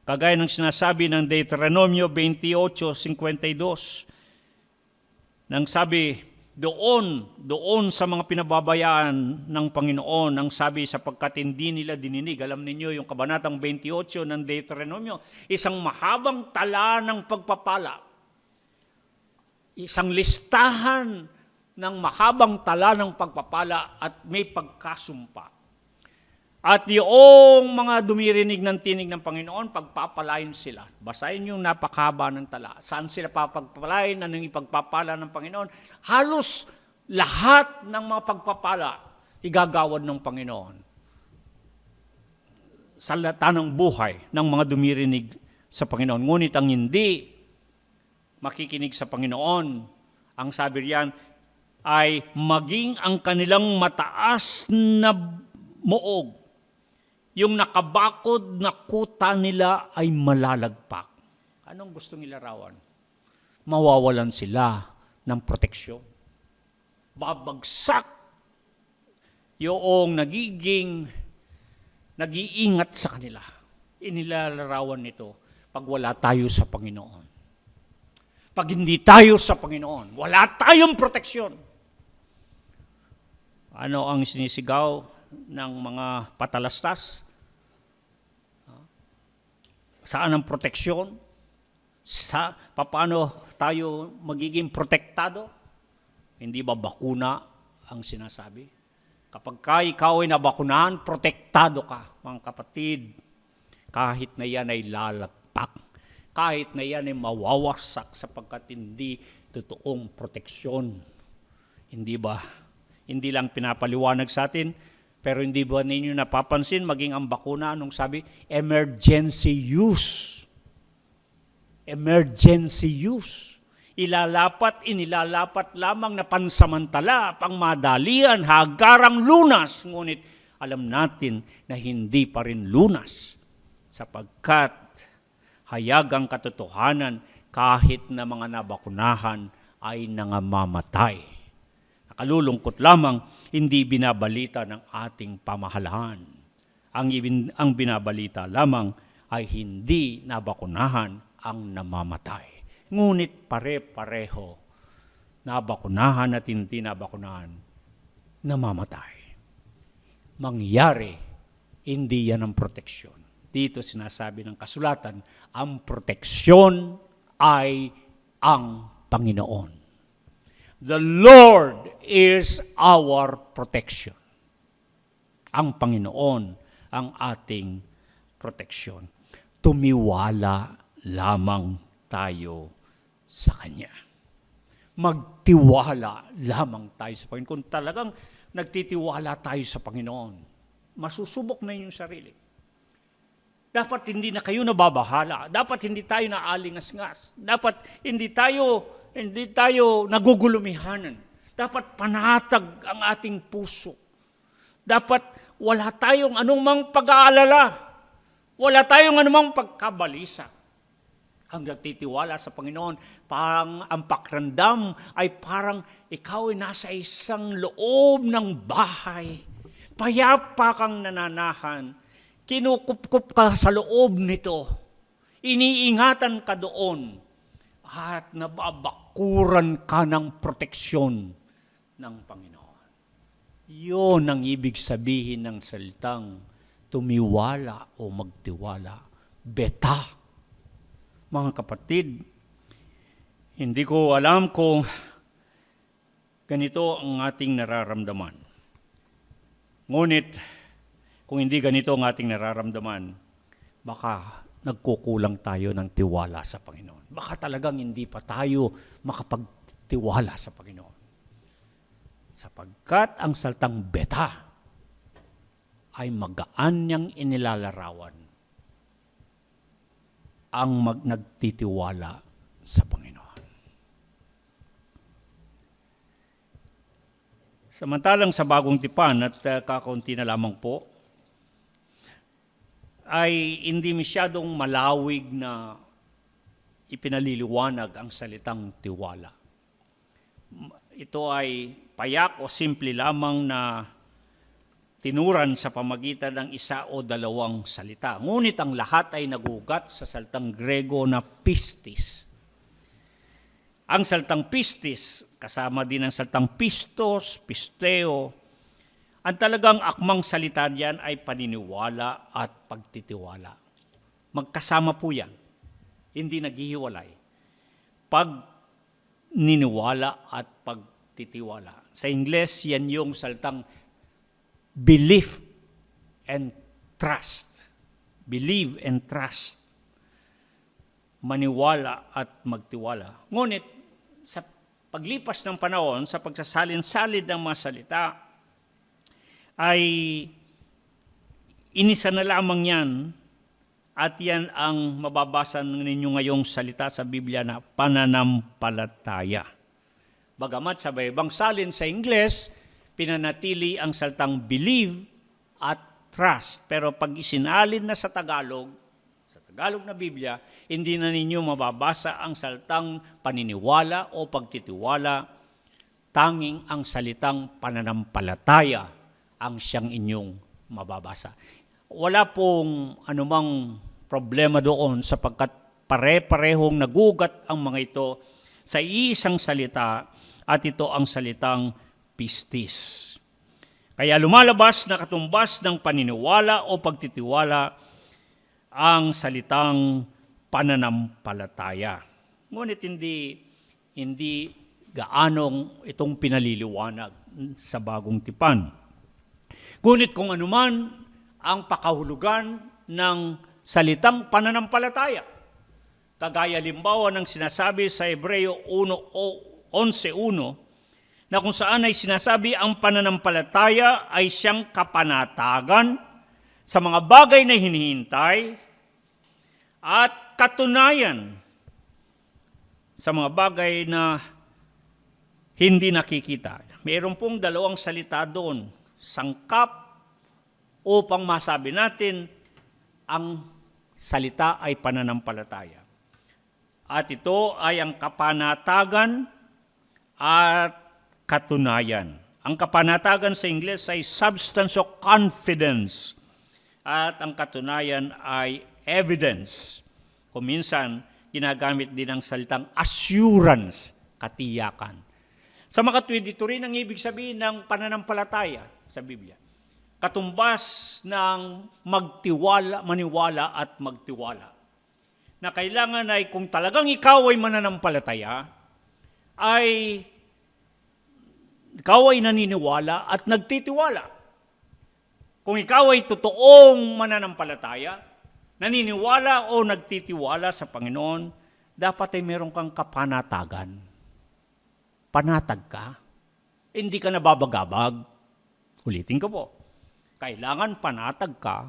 Speaker 1: Kagaya ng sinasabi ng Deuteronomio 28:52, nang sabi, doon sa mga pinababayaan ng Panginoon, ang sabi, sapagkat hindi nila dininig. Alam ninyo, yung kabanatang 28 ng Deuteronomio, isang mahabang tala ng pagpapala. Isang listahan ng mahabang tala ng pagpapala at may pagkasumpa. At yung mga dumirinig ng tinig ng Panginoon, pagpapalain sila. Basahin yung napakahaba ng tala. Saan sila papagpalain? Anong ipagpapala ng Panginoon? Halos lahat ng mga pagpapala igagawad ng Panginoon sa tanang buhay ng mga dumirinig sa Panginoon. Ngunit ang hindi makikinig sa Panginoon, ang sabi riyan ay maging ang kanilang mataas na moog, yung nakabakod na kuta nila ay malalagpak. Anong gustong ilarawan? Mawawalan sila ng proteksyon. Babagsak yung nag-iingat sa kanila. Inilalarawan nito pag wala tayo sa Panginoon. Pag hindi tayo sa Panginoon, wala tayong proteksyon. Ano ang sinisigaw ng mga patalastas? Saan ang proteksyon? Paano tayo magiging protektado? Hindi ba bakuna ang sinasabi? Kapag ikaw ay nabakunahan, protektado ka, mga kapatid. Kahit na yan ay lalagpak, kahit na yan ay mawawasak sapagkat hindi totoong proteksyon. Hindi ba? Hindi lang pinapaliwanag sa atin, pero hindi ba ninyo napapansin, maging ang bakuna, anong sabi? Emergency use. Emergency use. Inilalapat lamang na pansamantala, pangmadalian, hagarang lunas. Ngunit alam natin na hindi pa rin lunas. Sapagkat hayagang katotohanan, kahit na mga nabakunahan ay nangamamatay. Nakalulungkot lamang, hindi binabalita ng ating pamahalaan. Ang binabalita lamang ay hindi nabakunahan ang namamatay. Ngunit pare-pareho, nabakunahan at hindi nabakunahan, namamatay. Mangyari, hindi yan ang proteksyon. Dito sinasabi ng kasulatan, ang proteksyon ay ang Panginoon. The Lord is our protection. Ang Panginoon ang ating proteksyon. Tumiwala lamang tayo sa Kanya. Magtiwala lamang tayo sa Panginoon. Kung talagang nagtitiwala tayo sa Panginoon, masusubok na yung sarili. Dapat hindi na kayo nababahala. Dapat hindi tayo naalingas-ngas. Dapat hindi tayo nagugulumihanan. Dapat panatag ang ating puso. Dapat wala tayong anumang pag-aalala. Wala tayong anumang pagkabalisa. Ang nagtitiwala sa Panginoon, parang ang pakiramdam ay parang ikaw ay nasa isang loob ng bahay. Payapa kang nananahan. Kinukupkup ka sa loob nito. Iniingatan ka doon. At nababakuran ka ng proteksyon ng Panginoon. Yun ang ibig sabihin ng salitang tumiwala o magtiwala. Beta. Mga kapatid, hindi ko alam kung ganito ang ating nararamdaman. Ngunit, kung hindi ganito ang ating nararamdaman, baka nagkukulang tayo ng tiwala sa Panginoon. Baka talagang hindi pa tayo makapagtiwala sa Panginoon. Sapagkat ang salitang beta ay magaan niyang inilalarawan ang nagtitiwala sa Panginoon. Samantalang sa Bagong Tipan, at kakaunti na lamang po, ay hindi masyadong malawig na ipinaliliwanag ang salitang tiwala. Ito ay payak o simple lamang na tinuran sa pamagitan ng isa o dalawang salita. Ngunit ang lahat ay nagugat sa salitang Grego na pistis. Ang salitang pistis, kasama din ang salitang pistos, pisteo, ang talagang akmang salita diyan ay paniniwala at pagtitiwala. Magkasama po yan. Hindi naghihiwalay. Pagnininiwala at pagtitiwala. Sa Ingles, yan yung salitang belief and trust. Believe and trust. Maniwala at magtiwala. Ngunit, sa paglipas ng panahon, sa pagsasalin-salid ng mga salita, ay inisa na lamang yan at yan ang mababasa ninyo ngayong salita sa Biblia na pananampalataya. Bagamat sa ibang salin sa Ingles, pinanatili ang salitang believe at trust. Pero pag isinalin na sa Tagalog na Biblia, hindi na ninyo mababasa ang salitang paniniwala o pagtitiwala, tanging ang salitang pananampalataya ang siyang inyong mababasa. Wala pong anumang problema doon sapagkat pare-parehong nagugat ang mga ito sa isang salita at ito ang salitang pistis. Kaya lumalabas na katumbas ng paniniwala o pagtitiwala ang salitang pananampalataya. Ngunit hindi gaanong itong pinaliliwanag sa Bagong Tipan. Ngunit kung anuman ang pakahulugan ng salitang pananampalataya, kagaya limbawa ng sinasabi sa Hebreo 11:1, na kung saan ay sinasabi ang pananampalataya ay siyang kapanatagan sa mga bagay na hinihintay at katunayan sa mga bagay na hindi nakikita. Mayroon pong dalawang salita doon, sangkap upang masabi natin ang salita ay pananampalataya. At ito ay ang kapanatagan at katunayan. Ang kapanatagan sa Ingles ay substance of confidence at ang katunayan ay evidence. Kung minsan, ginagamit din ang salitang assurance, katiyakan. Sa makatwid, ito rin ang ibig sabihin ng pananampalataya sa Biblia. Katumbas ng maniwala at magtiwala. Na kailangan ay kung talagang ikaw ay mananampalataya, ay ikaw ay naniniwala at nagtitiwala. Kung ikaw ay totoong mananampalataya, naniniwala o nagtitiwala sa Panginoon, dapat ay meron kang kapanatagan. Panatag ka. Hindi ka nababagabag. Ulitin ko po. Kailangan panatag ka,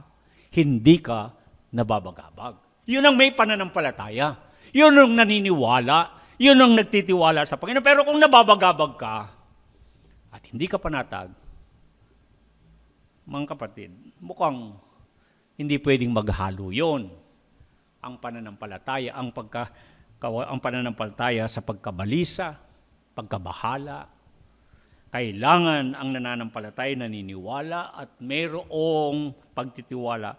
Speaker 1: hindi ka nababagabag. Yun ang may pananampalataya. Yun ang naniniwala. Yun ang nagtitiwala sa Panginoon. Pero kung nababagabag ka at hindi ka panatag, mga kapatid, mukhang hindi pwedeng maghalo yun. Ang pananampalataya, ang pananampalataya sa pagkabalisa, pagkabahala. Kailangan ang nananampalataya naniniwala at mayroong pagtitiwala,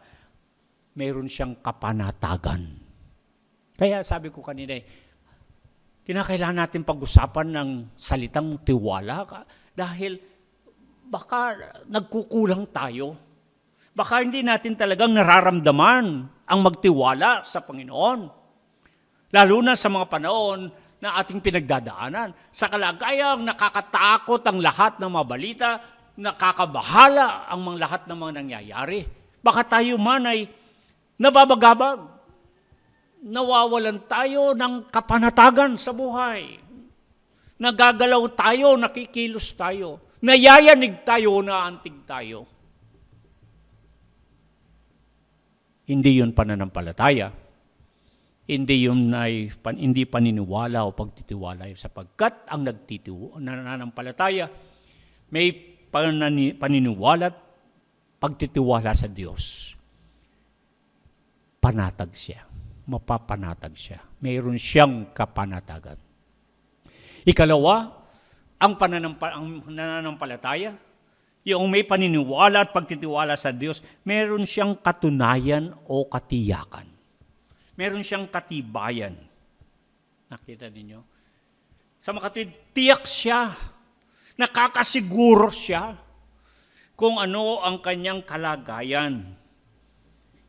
Speaker 1: mayroon siyang kapanatagan. Kaya sabi ko kanina, kinakailangan natin pag-usapan ng salitang tiwala dahil baka nagkukulang tayo. Baka hindi natin talagang nararamdaman ang magtiwala sa Panginoon. Lalo na sa mga panahon na ating pinagdadaanan. Sa kalagayang nakakatakot ang lahat ng mga balita, nakakabahala ang mga lahat ng mga nangyayari. Baka tayo man ay nababagabag. Nawawalan tayo ng kapanatagan sa buhay. Nagagalaw tayo, nakikilos tayo. Nayayanig tayo, naantig tayo. Hindi yun pananampalataya. Hindi yun ay hindi paniniwala o pagtitiwala sapagkat ang nananampalataya may paniniwala at pagtitiwala sa Diyos. panatag siya. Mapapanatag siya. Mayroon siyang kapanatagan. Ikalawa, ang nananampalataya, yung may paniniwala at pagtitiwala sa Diyos, meron siyang katunayan o katiyakan. Meron siyang katibayan. Nakita ninyo? Sa makatwid, tiyak siya. Nakakasiguro siya kung ano ang kanyang kalagayan.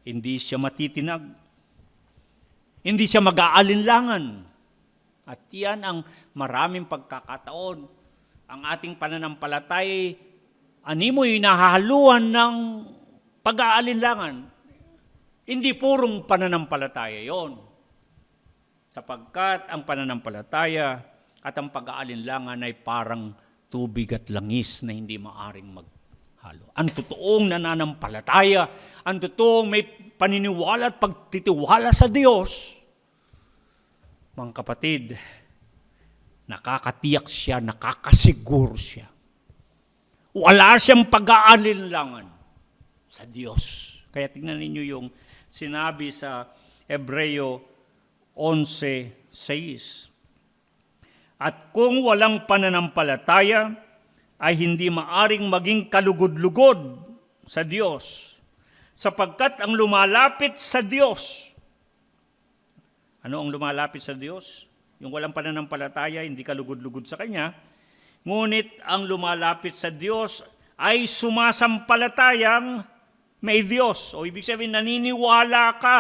Speaker 1: Hindi siya matitinag. Hindi siya mag-aalinlangan. At yan ang maraming pagkakataon. Ang ating pananampalatay, animoy nahahaluan ng pag-aalinlangan. Hindi purong pananampalataya yon. Sapagkat ang pananampalataya at ang pag-aalinlangan ay parang tubig at langis na hindi maaring maghalo. Ang totoong nananampalataya, ang totoong may paniniwala at pagtitiwala sa Diyos, mga kapatid, nakakatiyak siya, nakakasiguro siya. Wala siyang pag-aalinlangan sa Diyos. Kaya tingnan ninyo yung sinabi sa Hebreo 11:6. At kung walang pananampalataya, ay hindi maaring maging kalugod-lugod sa Diyos, sapagkat ang lumalapit sa Diyos. Ano ang lumalapit sa Diyos? Yung walang pananampalataya, hindi kalugod-lugod sa Kanya. Ngunit ang lumalapit sa Diyos ay sumasampalatayang may Diyos. O ibig sabihin, naniniwala ka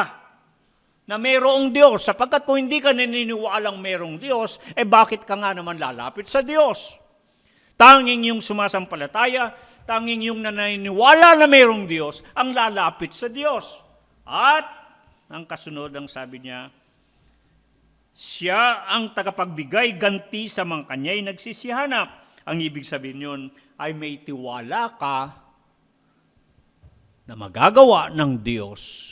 Speaker 1: na mayroong Diyos. Sapagkat kung hindi ka naniniwalang mayroong Diyos, bakit ka nga naman lalapit sa Diyos? Tanging yung sumasampalataya, tanging yung naniniwala na mayroong Diyos, ang lalapit sa Diyos. At ang kasunod, ang sabi niya, siya ang tagapagbigay ganti sa mga kanya'y nagsisihanap. Ang ibig sabihin yun ay may tiwala ka na magagawa ng Diyos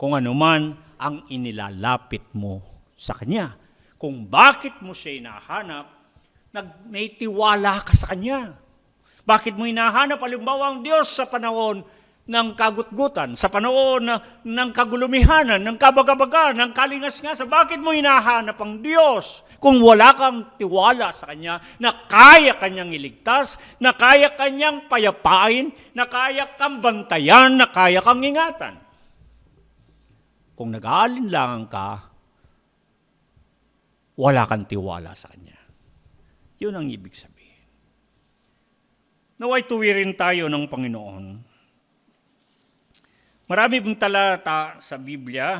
Speaker 1: kung ano man ang inilalapit mo sa Kanya. Kung bakit mo siya hinahanap, may tiwala ka sa Kanya. Bakit mo hinahanap, halimbawa, ang Diyos sa panahon ng kagutgutan, sa panahon ng kagulumihanan, ng kabagabagan, ng kalingas-ngasa? Bakit mo hinahanap ang Diyos kung wala kang tiwala sa Kanya na kaya Kanyang iligtas, na kaya Kanyang payapain, na kaya kang bantayan, na kaya kang ingatan? Kung nag-aalinlangan ka, wala kang tiwala sa Kanya. Yun ang ibig sabihin. Naway tuwirin tayo ng Panginoon. Marami pong talata sa Biblia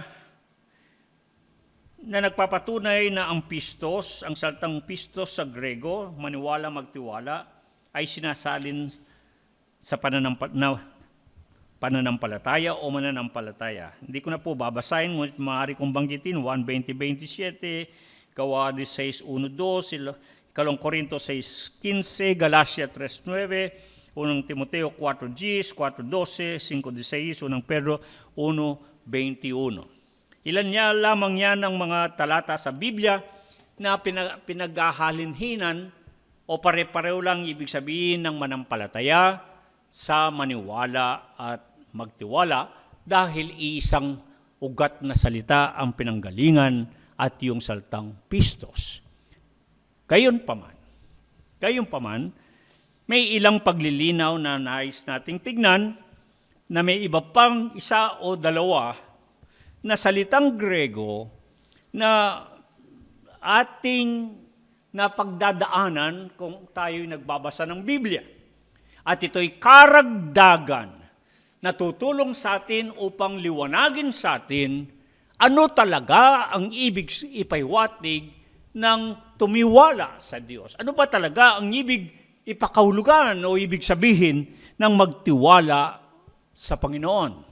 Speaker 1: na nagpapatunay na ang pistos, ang salitang pistos sa Grego, maniwala, magtiwala, ay sinasalin sa pananampalataya o mananampalataya. Hindi ko na po babasahin, ngunit maaari kong banggitin 1:20-27, Gawa 16:1-2, 2 Korinto 6:15, Galacia 3:9, 1 Timoteo 4:10, 4:12, 5:16, 1 Pedro 1:21. Ilan niya lamang yan ng mga talata sa Biblia na pinaghahalinhinan o pare-pareho lang ibig sabihin ng manampalataya sa maniwala at magtiwala dahil isang ugat na salita ang pinanggalingan at yung salitang pistos. Gayunpaman, may ilang paglilinaw na nais nating tignan na may iba pang isa o dalawa na salitang Grego na ating napagdadaanan kung tayo'y nagbabasa ng Biblia. At ito'y karagdagan na tutulong sa atin upang liwanagin sa atin ano talaga ang ibig ipaiwatig ng tumiwala sa Diyos. Ano ba talaga ang ibig ipakahulugan o ibig sabihin ng magtiwala sa Panginoon.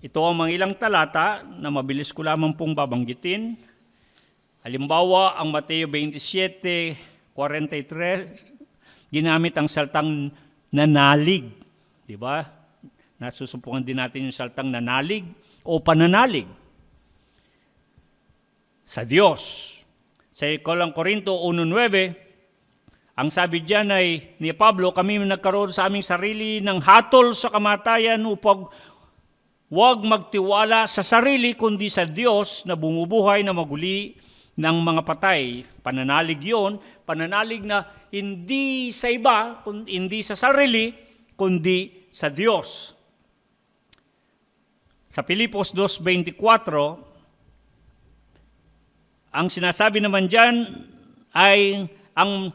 Speaker 1: Ito ang mga ilang talata na mabilis ko lamang pong babanggitin. Halimbawa, ang Mateo 27:43, ginamit ang salitang nanalig. Di ba? Nasusubukan din natin yung salitang nanalig o pananalig sa Diyos. Sa 1 Korinto 1:9, ang sabi diyan ay ni Pablo, kami nagkaroon sa aming sarili ng hatol sa kamatayan upang Huwag magtiwala sa sarili kundi sa Diyos na bumubuhay na maguli ng mga patay. Pananalig yon, pananalig na hindi sa iba, hindi sa sarili, kundi sa Diyos. Sa Filipos 2:24, ang sinasabi naman dyan ay ang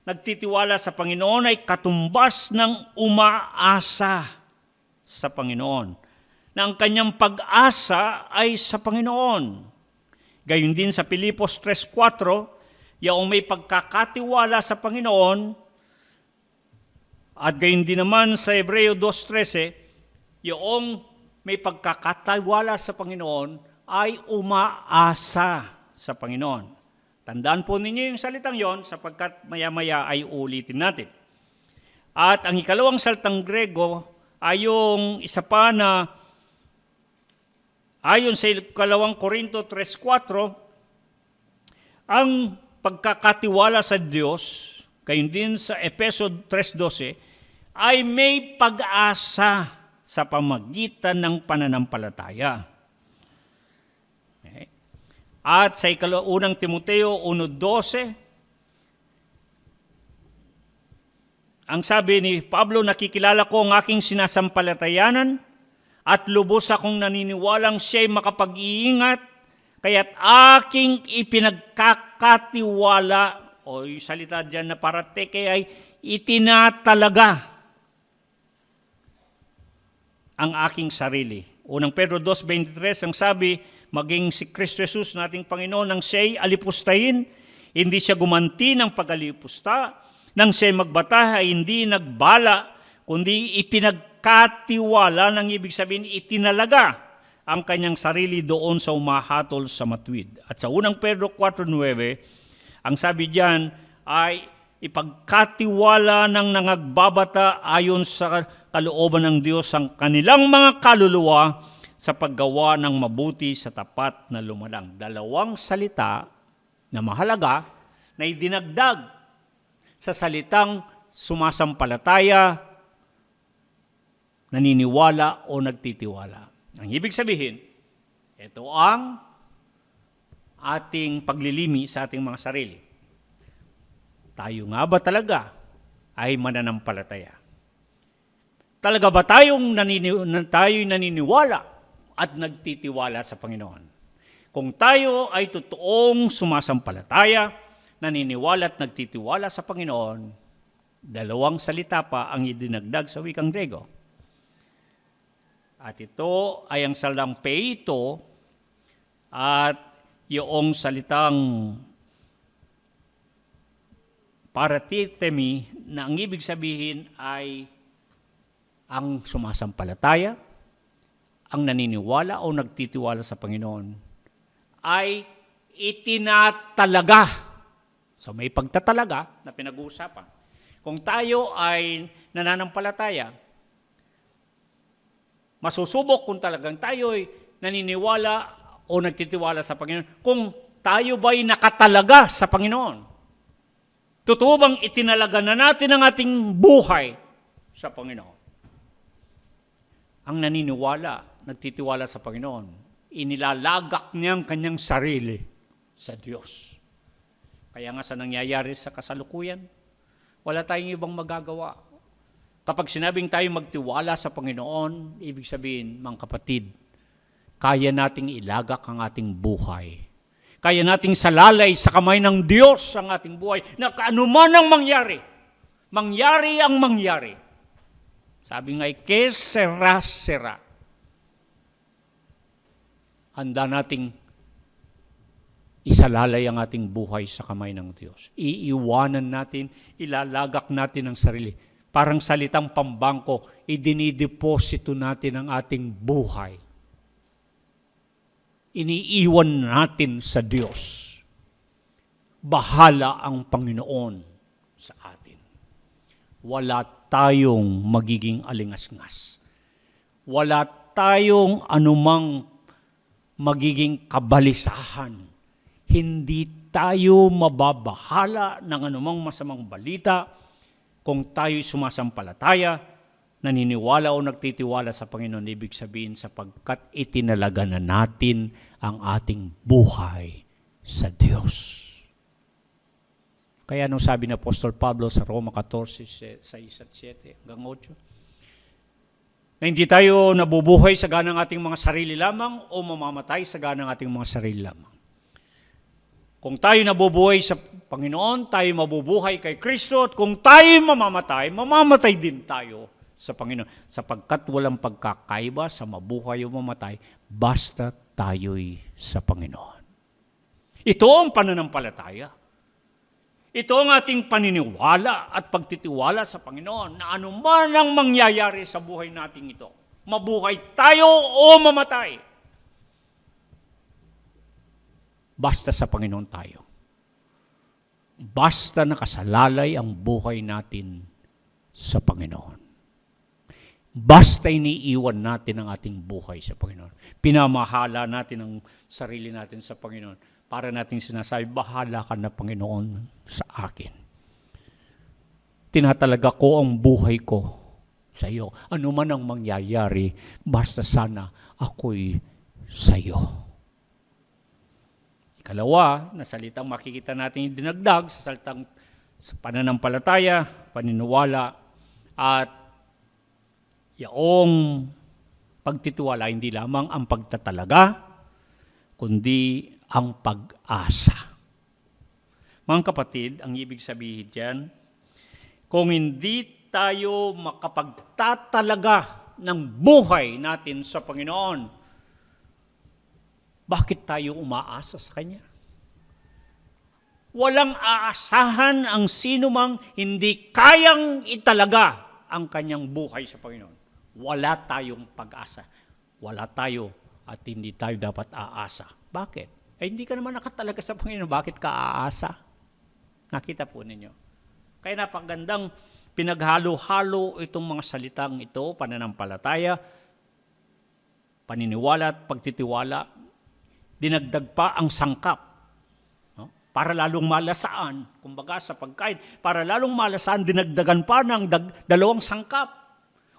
Speaker 1: nagtitiwala sa Panginoon ay katumbas ng umaasa sa Panginoon, na ang kanyang pag-asa ay sa Panginoon. Gayon din sa Filipos 3:4, yaong may pagkakatiwala sa Panginoon, at gayon din naman sa Hebreo 2:13, yaong may pagkakatiwala sa Panginoon ay umaasa sa Panginoon. Tandaan po ninyo yung salitang yon sapagkat maya-maya ay ulitin natin. At ang ikalawang salitang Grego ay yung isa pa na ayon sa 2 Korinto 3:4, ang pagkakatiwala sa Diyos, gayon din sa Efeso 3:12, ay may pag-asa sa pamagitan ng pananampalataya. Okay. At sa 1 Timoteo 1:12, ang sabi ni Pablo, nakikilala ko ang aking sinasampalatayanan at lubos akong naniniwalang siya'y makapag-iingat, kaya't aking ipinagkakatiwala, o yung salita dyan na parateke ay itinatalaga ang aking sarili. 1 Pedro 2:23, ang sabi, maging si Kristo Jesus nating Panginoon, nang siya'y alipustahin, hindi siya gumanti ng pag-alipusta, nang siya'y magbata ay hindi nagbala, kundi ipinagkatiwala, ng ibig sabihin itinalaga ang kanyang sarili doon sa umahatol sa matuwid. At sa 1 Pedro 4:9, ang sabi diyan ay ipagkatiwala ng nangagbabata ayon sa kalooban ng Diyos ang kanilang mga kaluluwa sa paggawa ng mabuti sa tapat na lumalang. Dalawang salita na mahalaga na idinagdag sa salitang sumasampalataya, naniniwala o nagtitiwala. Ang ibig sabihin, ito ang ating paglilimi sa ating mga sarili. Tayo nga ba talaga ay mananampalataya? Talaga ba tayo'y naniniwala at nagtitiwala sa Panginoon? Kung tayo ay totoong sumasampalataya, naniniwala at nagtitiwala sa Panginoon, dalawang salita pa ang idinagdag sa wikang Grego. At ito ay ang salitang peito at yung salitang paratitemi na ang ibig sabihin ay ang sumasampalataya, ang naniniwala o nagtitiwala sa Panginoon ay itinatalaga. So may pagtatalaga na pinag-uusapan. Kung tayo ay nananampalataya, masusubok kung talagang tayo ay naniniwala o nagtitiwala sa Panginoon. Kung tayo ba'y nakatalaga sa Panginoon. Totoo bang itinalaga na natin ang ating buhay sa Panginoon? Ang naniniwala, nagtitiwala sa Panginoon, inilalagak niya ang kanyang sarili sa Diyos. Kaya nga sa nangyayari sa kasalukuyan, wala tayong ibang magagawa. Kapag sinabing tayo magtiwala sa Panginoon, ibig sabihin, mga kapatid, kaya nating ilagak ang ating buhay. Kaya nating salalay sa kamay ng Diyos ang ating buhay, na kaanuman ang mangyari, mangyari ang mangyari. Sabi nga, que sera. Handa nating isalalay ang ating buhay sa kamay ng Diyos. Iiwanan natin, ilalagak natin ang sarili. Parang salitang pambangko, idinideposito natin ang ating buhay. Iniiwan natin sa Diyos. Bahala ang Panginoon sa atin. Wala tayong magiging alingasngas. Wala tayong anumang magiging kabalisahan. Hindi tayo mababahala ng anumang masamang balita kung tayo'y sumasampalataya, naniniwala o nagtitiwala sa Panginoon, ibig sabihin sapagkat itinalaga na natin ang ating buhay sa Diyos. Kaya nung sabi ni Apostol Pablo sa Roma 14:6-7 hanggang 8, na hindi tayo nabubuhay sa ganang ating mga sarili lamang o mamamatay sa ganang ating mga sarili lamang. Kung tayo nabubuhay sa Panginoon, tayo mabubuhay kay Kristo, at kung tayo mamamatay, mamamatay din tayo sa Panginoon. Sapagkat walang pagkakaiba sa mabuhay o mamatay, basta tayo'y sa Panginoon. Ito ang pananampalataya. Ito ang ating paniniwala at pagtitiwala sa Panginoon na anuman ang mangyayari sa buhay nating ito, mabuhay tayo o mamatay, basta sa Panginoon tayo. Basta nakasalalay ang buhay natin sa Panginoon. Basta iniiwan natin ang ating buhay sa Panginoon. Pinamahala natin ang sarili natin sa Panginoon. Para nating sinasabi, bahala ka na Panginoon sa akin. Tinatalaga ko ang buhay ko sa iyo. Ano man ang mangyayari, basta sana ako'y sa iyo. Ikalawa, na salitang makikita natin yung dinagdag sa salitang sa pananampalataya, paniniwala, at yaong pagtitiwala, hindi lamang ang pagtatalaga, kundi ang pag-asa. Mga kapatid, ang ibig sabihin diyan, kung hindi tayo makapagtatalaga ng buhay natin sa Panginoon, bakit tayo umaasa sa Kanya? Walang aasahan ang sinumang hindi kayang italaga ang kanyang buhay sa Panginoon. Wala tayong pag-asa. Wala tayo at hindi tayo dapat aasa. Bakit? Hindi ka naman nakatalaga sa Panginoon. Bakit ka aasa? Nakita po ninyo. Kaya napagandang pinaghalo-halo itong mga salitang ito, pananampalataya, paniniwala at pagtitiwala. Dinagdag pa ang sangkap. No? Para lalong malasaan. Kumbaga sa pagkain, para lalong malasaan, dinagdagan pa ng dalawang sangkap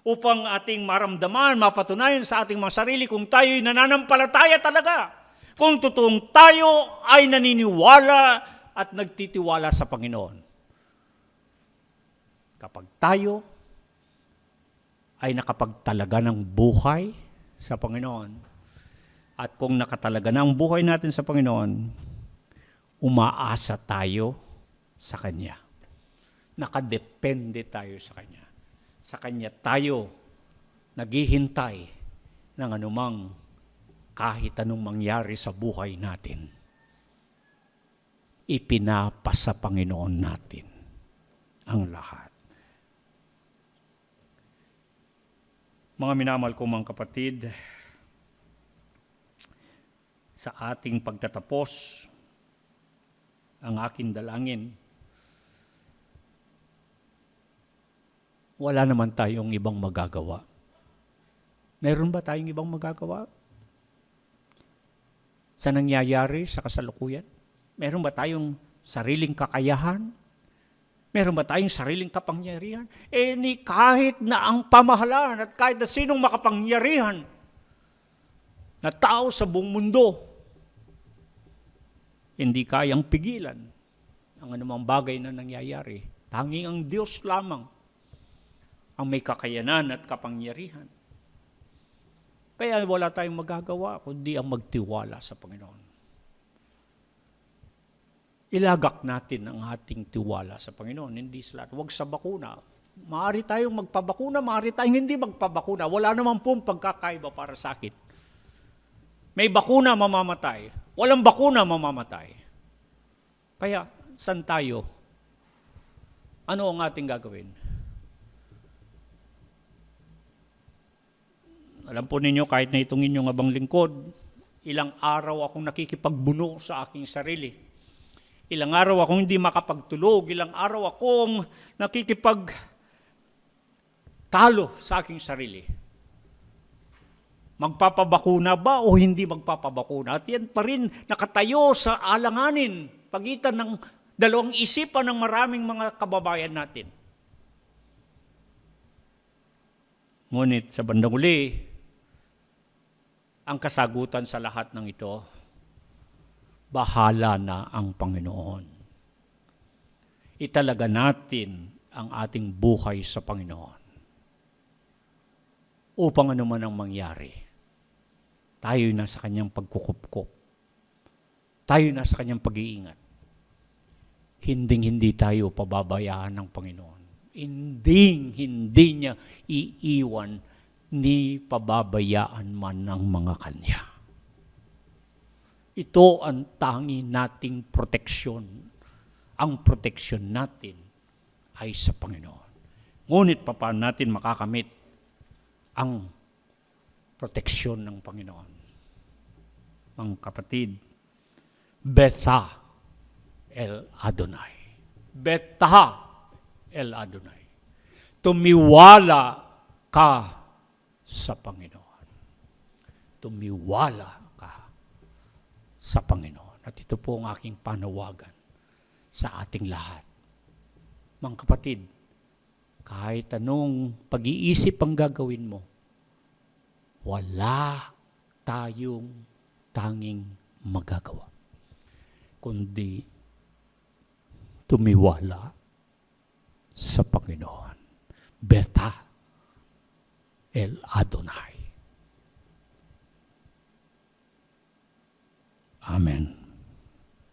Speaker 1: upang ating maramdaman, mapatunayan sa ating mga sarili kung tayo'y nananampalataya talaga. Kung totoong tayo ay naniniwala at nagtitiwala sa Panginoon. Kapag tayo ay nakapagtalaga ng buhay sa Panginoon, at kung nakatalaga na ang buhay natin sa Panginoon, umaasa tayo sa Kanya. Nakadepende tayo sa Kanya. Sa Kanya tayo naghihintay ng anumang kahit anong mangyari sa buhay natin. Ipinapasa Panginoon natin ang lahat. Mga minamahal kong mga kapatid, sa ating pagtatapos, ang aking dalangin, wala naman tayong ibang magagawa. Meron ba tayong ibang magagawa? Sa nangyayari sa kasalukuyan? Meron ba tayong sariling kakayahan? Meron ba tayong sariling kapangyarihan? Kahit na ang pamahalaan at kahit na sinong makapangyarihan na tao sa buong mundo, hindi kayang pigilan ang anumang bagay na nangyayari. Tanging ang Diyos lamang ang may kakayanan at kapangyarihan. Kaya wala tayong magagawa kundi ang magtiwala sa Panginoon. Ilagak natin ang ating tiwala sa Panginoon, hindi sa lahat. Huwag sa bakuna. Maaari tayong magpabakuna, maaari tayong hindi magpabakuna. Wala naman pong pagkakaiba para sa akin. May bakuna, mamamatay. Walang bakuna, mamamatay. Kaya, saan tayo? Ano ang ating gagawin? Alam po ninyo, kahit na itong inyong abang lingkod, ilang araw akong nakikipagbuno sa aking sarili. Ilang araw akong hindi makapagtulog. Ilang araw akong nakikipagtalo sa aking sarili. Magpapabakuna ba o hindi magpapabakuna? At yan pa rin nakatayo sa alanganin, pagitan ng dalawang isipan ng maraming mga kababayan natin. Ngunit sa bandang uli, ang kasagutan sa lahat ng ito, bahala na ang Panginoon. Italaga natin ang ating buhay sa Panginoon. Upang ano man ang mangyari, tayo na sa kanyang pagkukupkop. Tayo na sa kanyang pag-iingat. Hinding-hindi tayo pababayaan ng Panginoon. Hindi niya iiwan ni pababayaan man ng mga kanya. Ito ang tangi nating proteksyon. Ang proteksyon natin ay sa Panginoon. Ngunit paano natin makakamit ang proteksyon ng Panginoon? Mga kapatid, Betha El Adonai. Betha El Adonai. Tumiwala ka sa Panginoon. Tumiwala ka sa Panginoon. At ito po ang aking panawagan sa ating lahat. Mga kapatid, kahit anong pag-iisip ang gagawin mo, wala tayong tanging magagawa, kundi tumiwala sa Panginoon. Betha El Adonai. Amen.